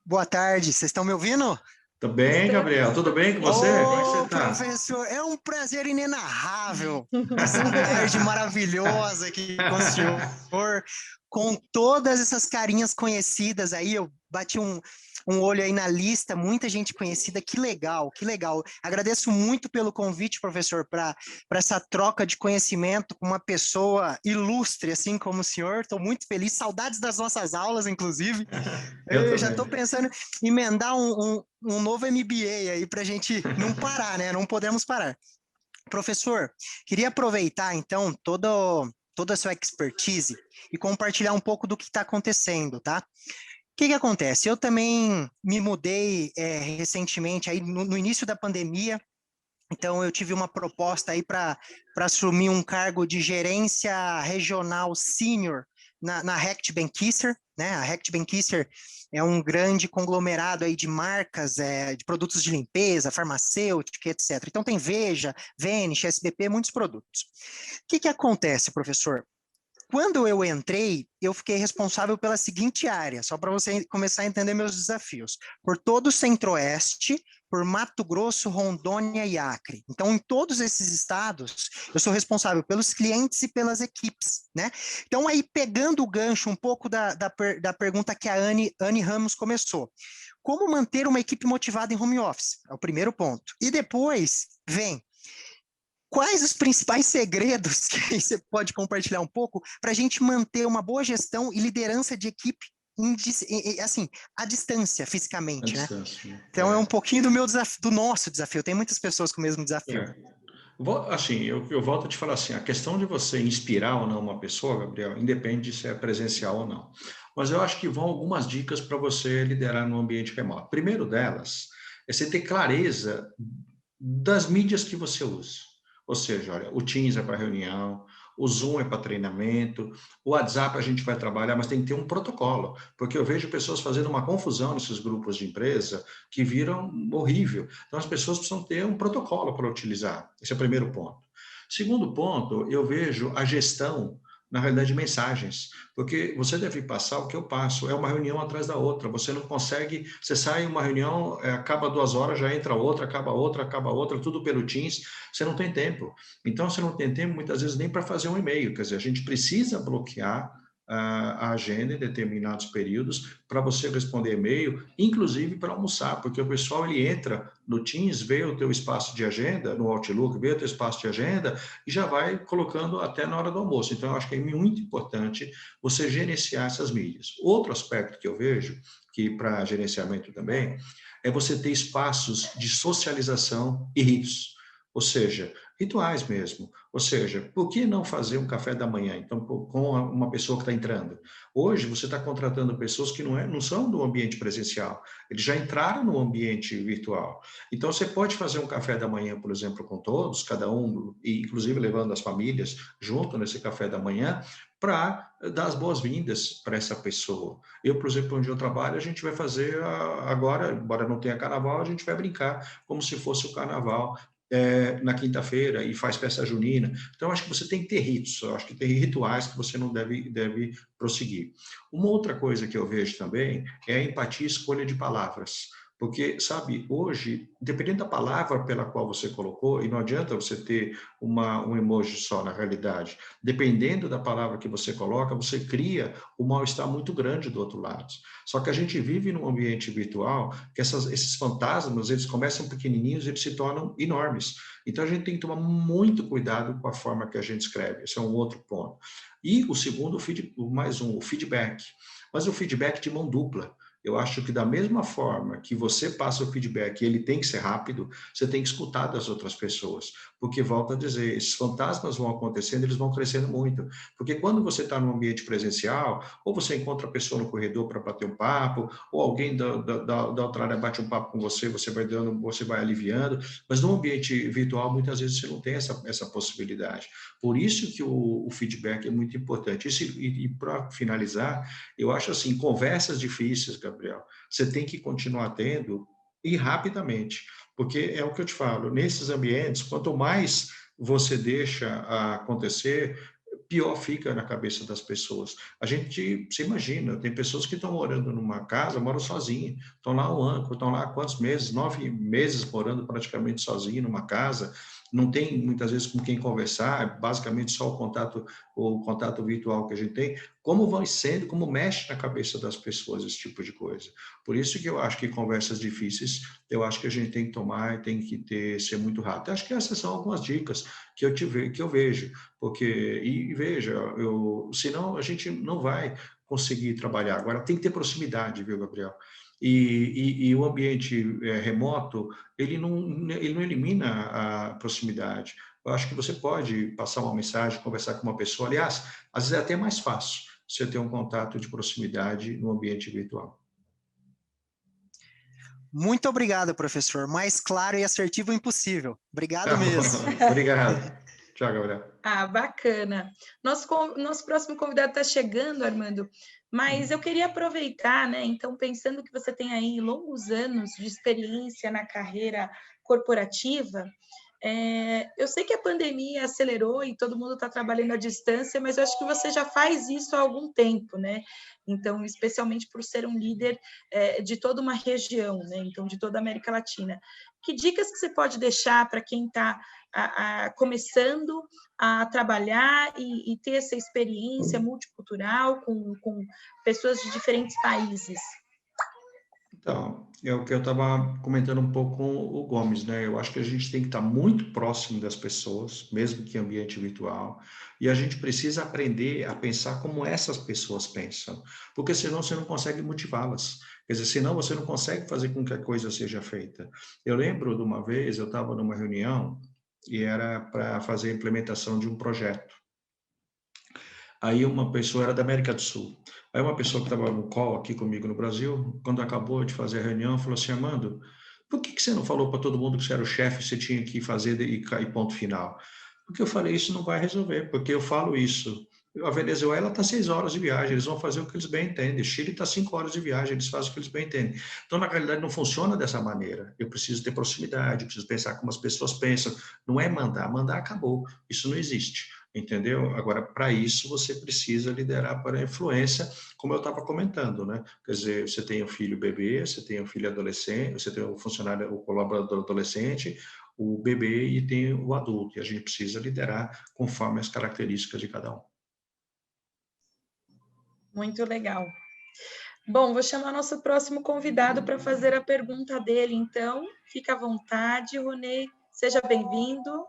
Boa tarde, vocês estão me ouvindo? Tudo bem, Gabriel? Tudo bem com você? Como é que você está? Professor, é um prazer inenarrável essa tarde maravilhosa aqui com o senhor, com todas essas carinhas conhecidas aí. Eu bati um olho aí na lista, muita gente conhecida, que legal, que legal. Agradeço muito pelo convite, professor, para essa troca de conhecimento com uma pessoa ilustre, assim como o senhor. Estou muito feliz, saudades das nossas aulas, inclusive. Eu já estou pensando em emendar um novo MBA aí para a gente não parar, né? Não podemos parar. Professor, queria aproveitar, então, toda a sua expertise e compartilhar um pouco do que está acontecendo, tá? O que acontece? Eu também me mudei recentemente, aí no início da pandemia, então eu tive uma proposta aí para assumir um cargo de gerência regional sênior na Reckitt Benckiser, né? A Reckitt Benckiser é um grande conglomerado aí de marcas, de produtos de limpeza, farmacêutica, etc. Então tem Veja, Vanish, SBP, muitos produtos. O que acontece, professor? Quando eu entrei, eu fiquei responsável pela seguinte área, só para você começar a entender meus desafios. Por todo o Centro-Oeste, por Mato Grosso, Rondônia e Acre. Então, em todos esses estados, eu sou responsável pelos clientes e pelas equipes, né? Então, aí, pegando o gancho um pouco da pergunta que a Anne Ramos começou. Como manter uma equipe motivada em home office? É o primeiro ponto. E depois, vem... quais os principais segredos que você pode compartilhar um pouco para a gente manter uma boa gestão e liderança de equipe assim, à distância, fisicamente, né? Então é um pouquinho do meu desafio, do nosso desafio. Tem muitas pessoas com o mesmo desafio. Assim, eu volto a te falar assim, a questão de você inspirar ou não uma pessoa, Gabriel, independe se é presencial ou não. Mas eu acho que vão algumas dicas para você liderar no ambiente remoto. Primeiro delas é você ter clareza das mídias que você usa. Ou seja, olha, o Teams é para reunião, o Zoom é para treinamento, o WhatsApp a gente vai trabalhar, mas tem que ter um protocolo, porque eu vejo pessoas fazendo uma confusão nesses grupos de empresa que viram horrível. Então, as pessoas precisam ter um protocolo para utilizar. Esse é o primeiro ponto. Segundo ponto, eu vejo a gestão, na realidade, de mensagens, porque você deve passar o que eu passo, é uma reunião atrás da outra, você não consegue, você sai em uma reunião, acaba 2 horas, já entra outra, acaba outra, tudo pelo Teams, você não tem tempo. Então, você não tem tempo, muitas vezes, nem para fazer um e-mail, quer dizer, a gente precisa bloquear a agenda em determinados períodos para você responder e-mail, inclusive para almoçar, porque o pessoal ele entra no Teams, vê o teu espaço de agenda, no Outlook, vê o teu espaço de agenda e já vai colocando até na hora do almoço. Então, eu acho que é muito importante você gerenciar essas mídias. Outro aspecto que eu vejo, que para gerenciamento também, é você ter espaços de socialização e ritos. Ou seja, rituais mesmo. Ou seja, por que não fazer um café da manhã, então, com uma pessoa que está entrando? Hoje, você está contratando pessoas que não são do ambiente presencial, eles já entraram no ambiente virtual. Então, você pode fazer um café da manhã, por exemplo, com todos, cada um, inclusive levando as famílias junto nesse café da manhã, para dar as boas-vindas para essa pessoa. Eu, por exemplo, onde eu trabalho, a gente vai fazer agora, embora não tenha carnaval, a gente vai brincar como se fosse o carnaval na quinta-feira e faz festa junina. Então, acho que você tem que ter ritos, eu acho que tem rituais que você não deve prosseguir. Uma outra coisa que eu vejo também é a empatia e escolha de palavras. Porque, sabe, hoje, dependendo da palavra pela qual você colocou, e não adianta você ter um emoji só na realidade, dependendo da palavra que você coloca, você cria um mal-estar muito grande do outro lado. Só que a gente vive num ambiente virtual que esses fantasmas, eles começam pequenininhos e eles se tornam enormes. Então, a gente tem que tomar muito cuidado com a forma que a gente escreve. Esse é um outro ponto. E o segundo, o feedback. Mas o feedback de mão dupla. Eu acho que da mesma forma que você passa o feedback e ele tem que ser rápido, você tem que escutar das outras pessoas. Porque, volto a dizer, esses fantasmas vão acontecendo, eles vão crescendo muito. Porque quando você está num ambiente presencial, ou você encontra a pessoa no corredor para bater um papo, ou alguém da outra área bate um papo com você, você vai aliviando, mas no ambiente virtual, muitas vezes você não tem essa possibilidade. Por isso que o feedback é muito importante. E para finalizar, eu acho assim, conversas difíceis, Gabriel, você tem que continuar tendo e rapidamente, porque é o que eu te falo, nesses ambientes, quanto mais você deixa acontecer, pior fica na cabeça das pessoas. Você imagina, tem pessoas que estão morando numa casa, moram sozinhas, estão lá 1 ano, estão lá há quantos meses? 9 meses morando praticamente sozinho numa casa, não tem muitas vezes com quem conversar, basicamente só o contato virtual que a gente tem. Como como mexe na cabeça das pessoas esse tipo de coisa. Por isso que eu acho que conversas difíceis, eu acho que a gente tem que tomar e tem que ser muito rápido. Acho que essas são algumas dicas que eu vejo, porque, veja, senão a gente não vai conseguir trabalhar. Agora, tem que ter proximidade, viu, Gabriel? E o ambiente remoto, ele não elimina a proximidade. Eu acho que você pode passar uma mensagem, conversar com uma pessoa. Aliás, às vezes é até mais fácil você ter um contato de proximidade no ambiente virtual. Muito obrigado, professor. Mais claro e assertivo impossível. Obrigado mesmo. Obrigado. Tchau, Gabriel. Bacana. Nosso próximo convidado está chegando, Armando, mas eu queria aproveitar, né? Então, pensando que você tem aí longos anos de experiência na carreira corporativa, eu sei que a pandemia acelerou e todo mundo está trabalhando à distância, mas eu acho que você já faz isso há algum tempo, né? Então, especialmente por ser um líder de toda uma região, né? Então, de toda a América Latina. Que dicas que você pode deixar para quem está começando a trabalhar e ter essa experiência multicultural com pessoas de diferentes países? Então, é o que eu estava comentando um pouco com o Gomes, né? Eu acho que a gente tem que estar muito próximo das pessoas, mesmo que em ambiente virtual, e a gente precisa aprender a pensar como essas pessoas pensam, porque senão você não consegue motivá-las. Quer dizer, senão você não consegue fazer com que a coisa seja feita. Eu lembro de uma vez, eu estava numa reunião e era para fazer a implementação de um projeto. Aí uma pessoa era da América do Sul. Aí uma pessoa que estava no call aqui comigo no Brasil, quando acabou de fazer a reunião, falou assim: Armando, por que você não falou para todo mundo que você era o chefe, você tinha que fazer e ponto final? Porque eu falei, isso não vai resolver, porque eu falo isso. A Venezuela está 6 horas de viagem, eles vão fazer o que eles bem entendem. O Chile está 5 horas de viagem, eles fazem o que eles bem entendem. Então, na realidade, não funciona dessa maneira. Eu preciso ter proximidade, eu preciso pensar como as pessoas pensam. Não é mandar, mandar acabou. Isso não existe, entendeu? Agora, para isso, você precisa liderar para a influência, como eu estava comentando, né? Quer dizer, você tem o filho bebê, você tem o filho adolescente, você tem o funcionário, o colaborador adolescente, o bebê e tem o adulto, e a gente precisa liderar conforme as características de cada um. Muito legal. Bom, vou chamar nosso próximo convidado para fazer a pergunta dele, então. Fica à vontade, Ronei. Seja bem-vindo.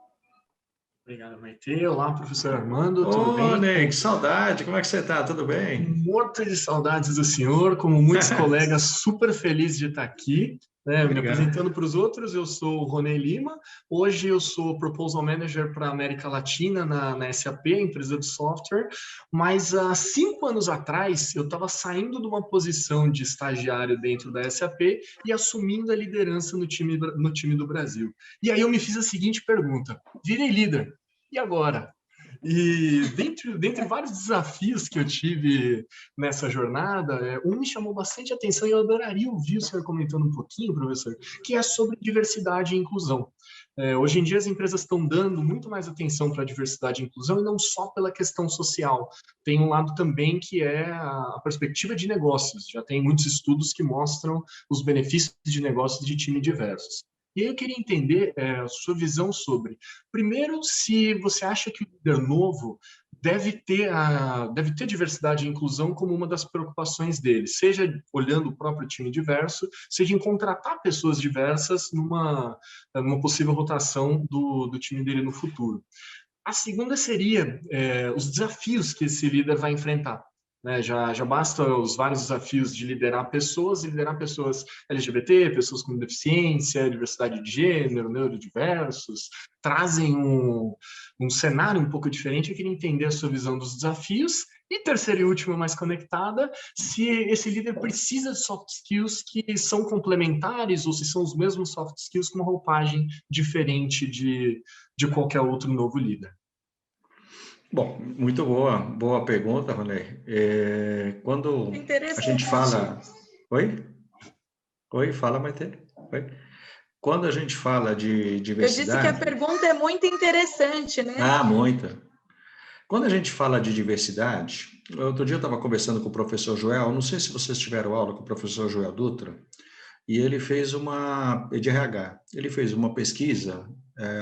Obrigado, Maite. Olá, professor Armando, tudo bem? Ronei, que saudade, como é que você está? Tudo bem? Morto de saudades do senhor, como muitos colegas, super feliz de estar aqui. Me apresentando para os outros, eu sou o Ronei Lima, hoje eu sou Proposal Manager para a América Latina na SAP, empresa de software, mas há 5 anos atrás eu estava saindo de uma posição de estagiário dentro da SAP e assumindo a liderança no time do Brasil. E aí eu me fiz a seguinte pergunta: virei líder, e agora? E dentre vários desafios que eu tive nessa jornada, um me chamou bastante atenção e eu adoraria ouvir o senhor comentando um pouquinho, professor, que é sobre diversidade e inclusão. Hoje em dia as empresas estão dando muito mais atenção para a diversidade e inclusão e não só pela questão social. Tem um lado também que é a perspectiva de negócios. Já tem muitos estudos que mostram os benefícios de negócios de time diversos. E aí eu queria entender a sua visão sobre, primeiro, se você acha que o líder novo deve ter diversidade e inclusão como uma das preocupações dele, seja olhando o próprio time diverso, seja em contratar pessoas diversas numa possível rotação do time dele no futuro. A segunda seria os desafios que esse líder vai enfrentar. Já basta os vários desafios de liderar pessoas LGBT, pessoas com deficiência, diversidade de gênero, neurodiversos, trazem um cenário um pouco diferente. Eu queria entender a sua visão dos desafios. E terceira e última, mais conectada, se esse líder precisa de soft skills que são complementares ou se são os mesmos soft skills com uma roupagem diferente de qualquer outro novo líder. Bom, muito boa pergunta, Ronei. Quando a gente fala... Oi, fala, Maite. Oi. Quando a gente fala de diversidade... Eu disse que a pergunta é muito interessante, né? Muita. Quando a gente fala de diversidade, outro dia eu estava conversando com o professor Joel, não sei se vocês tiveram aula com o professor Joel Dutra, e ele fez de RH, ele fez uma pesquisa,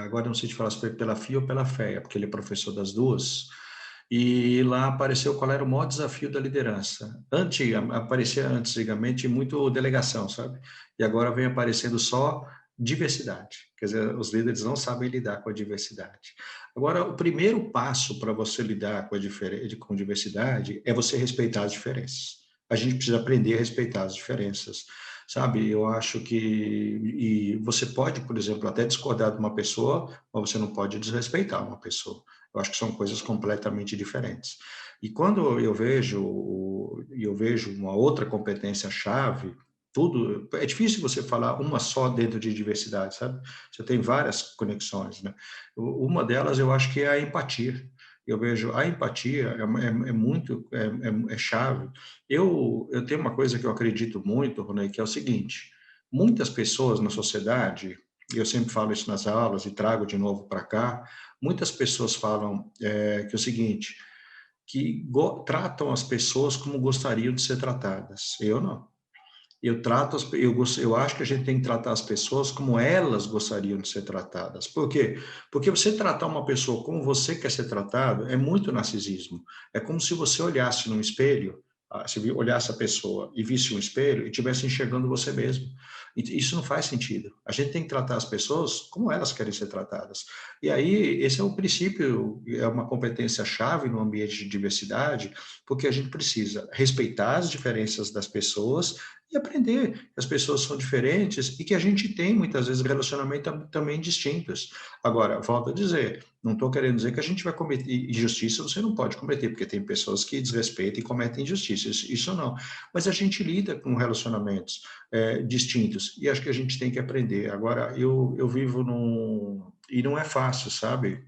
agora não sei te falar se foi pela FIA ou pela FEA, porque ele é professor das duas, e lá apareceu qual era o maior desafio da liderança. Aparecia antigamente muito delegação, sabe? E agora vem aparecendo só diversidade. Quer dizer, os líderes não sabem lidar com a diversidade. Agora, o primeiro passo para você lidar com diversidade é você respeitar as diferenças. A gente precisa aprender a respeitar as diferenças, sabe? Eu acho que você pode, por exemplo, até discordar de uma pessoa, mas você não pode desrespeitar uma pessoa. Eu acho que são coisas completamente diferentes. E quando eu vejo uma outra competência-chave, é difícil você falar uma só dentro de diversidade, sabe? Você tem várias conexões, né? Uma delas eu acho que é a empatia. Eu vejo a empatia é chave. Eu tenho uma coisa que eu acredito muito, Ronei, que é o seguinte: muitas pessoas na sociedade, e eu sempre falo isso nas aulas e trago de novo para cá, muitas pessoas falam que é o seguinte, que tratam as pessoas como gostariam de ser tratadas. Eu não. Eu acho que a gente tem que tratar as pessoas como elas gostariam de ser tratadas. Por quê? Porque você tratar uma pessoa como você quer ser tratado é muito narcisismo. É como se você olhasse no espelho, se olhasse a pessoa e visse um espelho e estivesse enxergando você mesmo. Isso não faz sentido. A gente tem que tratar as pessoas como elas querem ser tratadas. E aí, esse é o princípio, é uma competência-chave no ambiente de diversidade, porque a gente precisa respeitar as diferenças das pessoas e aprender que as pessoas são diferentes e que a gente tem, muitas vezes, relacionamentos também distintos. Agora, volto a dizer, não estou querendo dizer que a gente vai cometer injustiça, você não pode cometer, porque tem pessoas que desrespeitam e cometem injustiças, isso não. Mas a gente lida com relacionamentos distintos, e acho que a gente tem que aprender. Agora, eu vivo e não é fácil, sabe?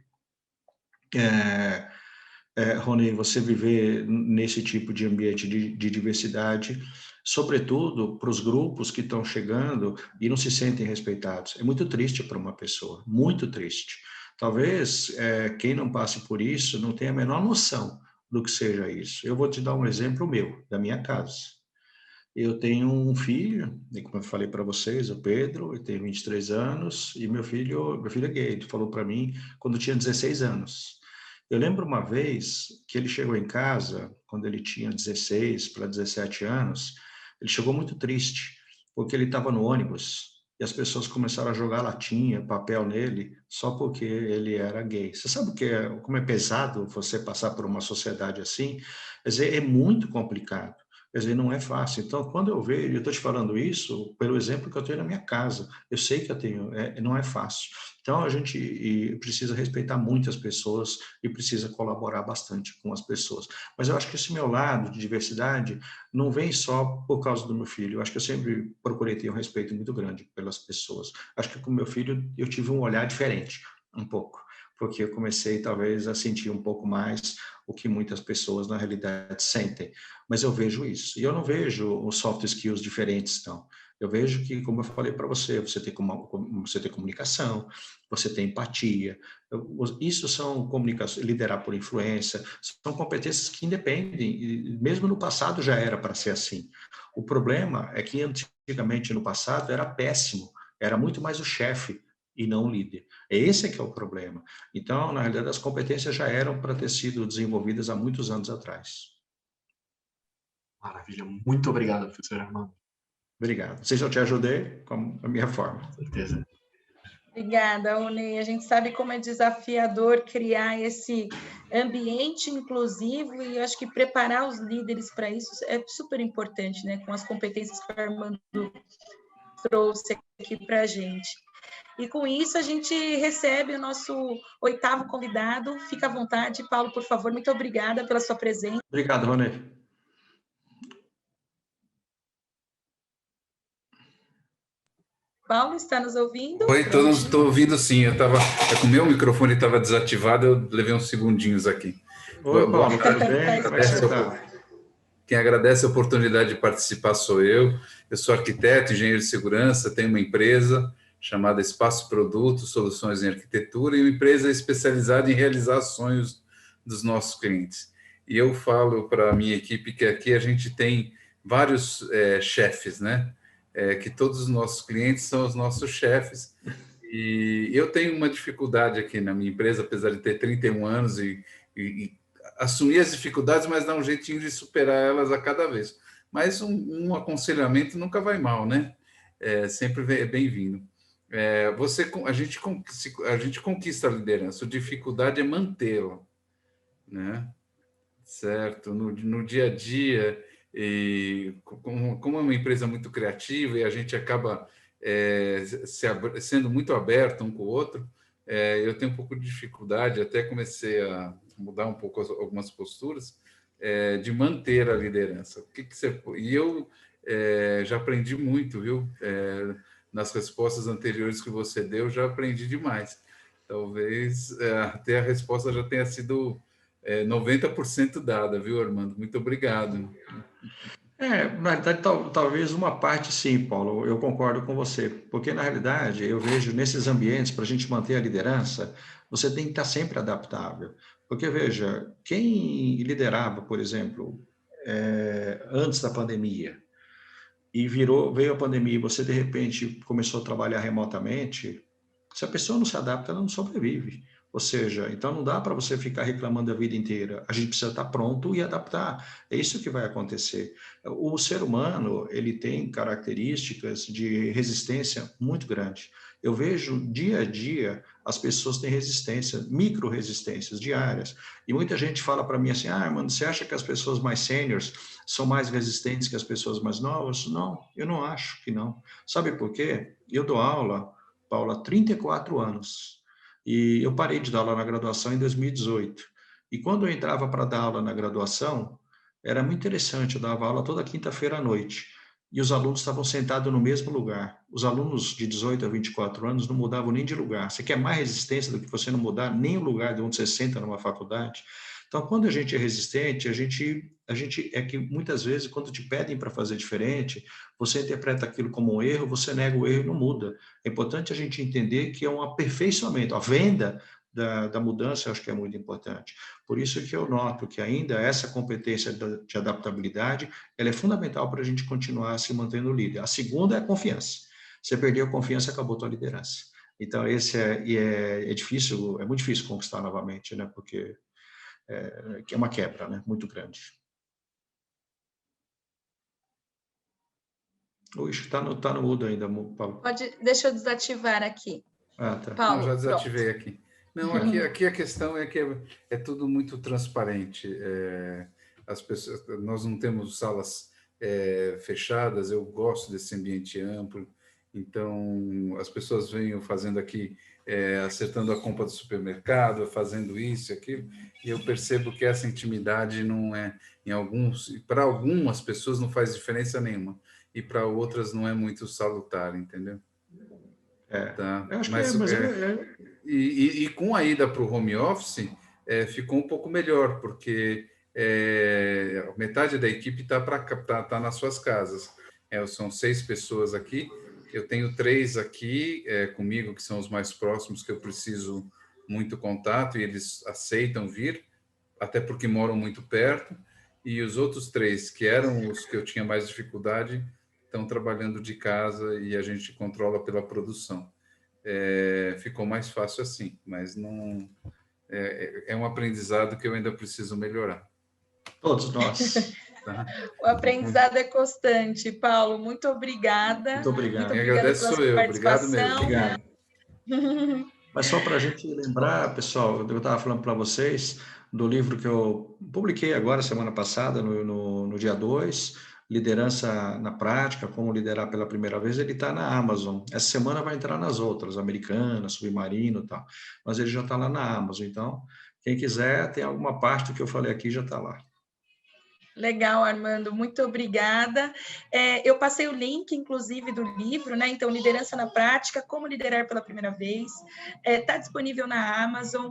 Rony, você viver nesse tipo de ambiente de diversidade, sobretudo para os grupos que estão chegando e não se sentem respeitados. É muito triste para uma pessoa, muito triste. Talvez quem não passe por isso não tenha a menor noção do que seja isso. Eu vou te dar um exemplo meu, da minha casa. Eu tenho um filho, e como eu falei para vocês, o Pedro, ele tem 23 anos, e meu filho é gay, ele falou para mim quando tinha 16 anos. Eu lembro uma vez que ele chegou em casa, quando ele tinha 16 para 17 anos, ele chegou muito triste, porque ele estava no ônibus e as pessoas começaram a jogar latinha, papel nele, só porque ele era gay. Você sabe como é pesado você passar por uma sociedade assim? Quer dizer, é muito complicado. Quer dizer, não é fácil. Então, quando eu vejo, eu estou te falando isso pelo exemplo que eu tenho na minha casa. Eu sei que eu tenho, não é fácil. Então, a gente precisa respeitar muito as pessoas e precisa colaborar bastante com as pessoas. Mas eu acho que esse meu lado de diversidade não vem só por causa do meu filho. Eu acho que eu sempre procurei ter um respeito muito grande pelas pessoas. Acho que com o meu filho eu tive um olhar diferente, um pouco, porque eu comecei talvez a sentir um pouco mais o que muitas pessoas na realidade sentem. Mas eu vejo isso. E eu não vejo os soft skills diferentes, não. Eu vejo que, como eu falei para você, você tem comunicação, você tem empatia. Isso são comunicações, liderar por influência, são competências que independem, e mesmo no passado já era para ser assim. O problema é que antigamente, no passado, era péssimo, era muito mais o chefe e não o líder. Esse é que é o problema. Então, na realidade, as competências já eram para ter sido desenvolvidas há muitos anos atrás. Maravilha. Muito obrigado, professor Armando. Obrigado. Não sei se eu te ajudei com a minha forma. Com certeza. Obrigada, Unei. A gente sabe como é desafiador criar esse ambiente inclusivo e eu acho que preparar os líderes para isso é super importante, né? Com as competências que o Armando trouxe aqui para a gente. E com isso a gente recebe o nosso 8º convidado. Fica à vontade, Paulo, por favor. Muito obrigada pela sua presença. Obrigado, Rony. Paulo, está nos ouvindo? Oi, estou ouvindo sim. O meu microfone estava desativado, eu levei uns segundinhos aqui. Oi, Paulo, tudo bem? Como é que você está? Quem agradece a oportunidade de participar sou eu. Eu sou arquiteto, engenheiro de segurança, tenho uma empresa chamada Espaço Produto, Soluções em Arquitetura, e uma empresa especializada em realizar sonhos dos nossos clientes. E eu falo para a minha equipe que aqui a gente tem vários chefes, né? Que todos os nossos clientes são os nossos chefes. E eu tenho uma dificuldade aqui na minha empresa, apesar de ter 31 anos e assumir as dificuldades, mas dar um jeitinho de superar elas a cada vez. Mas um aconselhamento nunca vai mal, né? Sempre é bem-vindo. A gente conquista a liderança, a dificuldade é mantê-la, né? Certo? No dia a dia, e como é uma empresa muito criativa e a gente acaba sendo muito aberto um com o outro, eu tenho um pouco de dificuldade, até comecei a mudar um pouco algumas posturas, de manter a liderança. E eu já aprendi muito, viu? Nas respostas anteriores que você deu, já aprendi demais. Talvez até a resposta já tenha sido 90% dada, viu, Armando? Muito obrigado. Na realidade, talvez uma parte sim, Paulo, eu concordo com você, porque na realidade eu vejo nesses ambientes, para a gente manter a liderança, você tem que estar sempre adaptável. Porque, veja, quem liderava, por exemplo, antes da pandemia, e veio a pandemia e você, de repente, começou a trabalhar remotamente, se a pessoa não se adapta, ela não sobrevive. Ou seja, então não dá para você ficar reclamando a vida inteira. A gente precisa estar pronto e adaptar. É isso que vai acontecer. O ser humano, ele tem características de resistência muito grande. Eu vejo dia a dia as pessoas têm resistência, micro-resistências diárias. E muita gente fala para mim assim, mano, você acha que as pessoas mais sêniores são mais resistentes que as pessoas mais novas? Não, eu não acho que não. Sabe por quê? Eu dou aula, Paula, há 34 anos. E eu parei de dar aula na graduação em 2018. E quando eu entrava para dar aula na graduação, era muito interessante, eu dava aula toda quinta-feira à noite. E os alunos estavam sentados no mesmo lugar. Os alunos de 18 a 24 anos não mudavam nem de lugar. Você quer mais resistência do que você não mudar nem o lugar de onde você senta numa faculdade? Então, quando a gente é resistente, a gente é que muitas vezes, quando te pedem para fazer diferente, você interpreta aquilo como um erro, você nega o erro e não muda. É importante a gente entender que é um aperfeiçoamento. A venda da mudança, eu acho que é muito importante. Por isso que eu noto que ainda essa competência de adaptabilidade, ela é fundamental para a gente continuar se mantendo líder. A segunda é a confiança. Você perdeu a confiança, acabou a tua liderança. Então, esse é difícil, é muito difícil conquistar novamente, né? Porque que é uma quebra, né? Muito grande. Ixi, tá no mudo ainda, Paulo. Deixa eu desativar aqui. Tá. Paulo, já desativei aqui. Não, aqui a questão é que é tudo muito transparente. As pessoas, nós não temos salas fechadas, eu gosto desse ambiente amplo, então as pessoas vêm fazendo aqui, acertando a compra do supermercado, fazendo isso e aquilo, e eu percebo que essa intimidade não é, para algumas pessoas não faz diferença nenhuma, e para outras não é muito salutar, entendeu? Tá. Eu acho E com a ida para o home office, ficou um pouco melhor, porque metade da equipe tá nas suas casas. São 6 pessoas aqui, eu tenho 3 aqui comigo, que são os mais próximos, que eu preciso muito contato, e eles aceitam vir, até porque moram muito perto, e os outros 3, que eram os que eu tinha mais dificuldade, estão trabalhando de casa e a gente controla pela produção. Ficou mais fácil assim, mas não é um aprendizado que eu ainda preciso melhorar. Todos nós. Tá? O aprendizado é constante. Paulo, muito obrigada. Muito obrigado. Quem agradece sou eu. Obrigado mesmo. Obrigado. Mas só para a gente lembrar, pessoal, eu estava falando para vocês do livro que eu publiquei agora, semana passada, no dia 2, Liderança na Prática, Como Liderar pela Primeira Vez, ele está na Amazon. Essa semana vai entrar nas outras, Americana, Submarino e tal, mas ele já está lá na Amazon. Então, quem quiser, tem alguma parte do que eu falei aqui, já está lá. Legal, Armando, muito obrigada. Eu passei o link, inclusive, do livro, né? Então, Liderança na Prática, Como Liderar pela Primeira Vez. Está disponível na Amazon.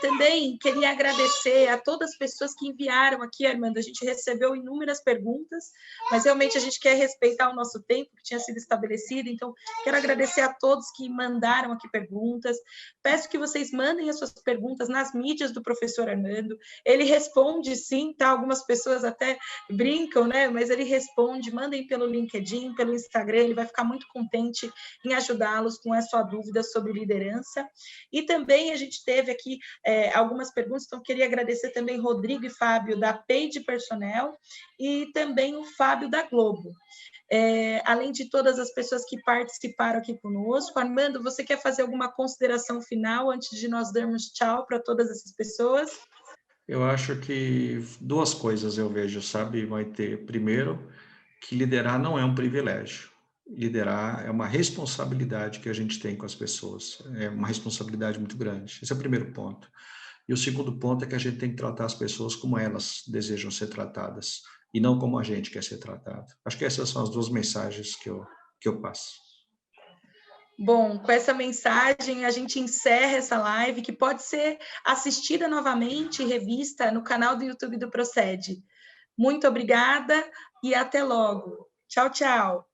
Também queria agradecer a todas as pessoas que enviaram aqui, Armando. A gente recebeu inúmeras perguntas, mas realmente a gente quer respeitar o nosso tempo que tinha sido estabelecido. Então, quero agradecer a todos que mandaram aqui perguntas. Peço que vocês mandem as suas perguntas nas mídias do professor Armando. Ele responde, sim, tá? Algumas pessoas até brincam, né? Mas ele responde, mandem pelo LinkedIn, pelo Instagram, ele vai ficar muito contente em ajudá-los com a sua dúvida sobre liderança. E também a gente teve aqui algumas perguntas, então queria agradecer também Rodrigo e Fábio da Paid Personnel e também o Fábio da Globo. Além de todas as pessoas que participaram aqui conosco. Armando, você quer fazer alguma consideração final antes de nós darmos tchau para todas essas pessoas? Eu acho que 2 coisas eu vejo, sabe, Maitê? Primeiro, que liderar não é um privilégio. Liderar é uma responsabilidade que a gente tem com as pessoas. É uma responsabilidade muito grande. Esse é o primeiro ponto. E o segundo ponto é que a gente tem que tratar as pessoas como elas desejam ser tratadas e não como a gente quer ser tratado. Acho que essas são as 2 mensagens que eu passo. Bom, com essa mensagem a gente encerra essa live, que pode ser assistida novamente e revista no canal do YouTube do Procede. Muito obrigada e até logo. Tchau, tchau.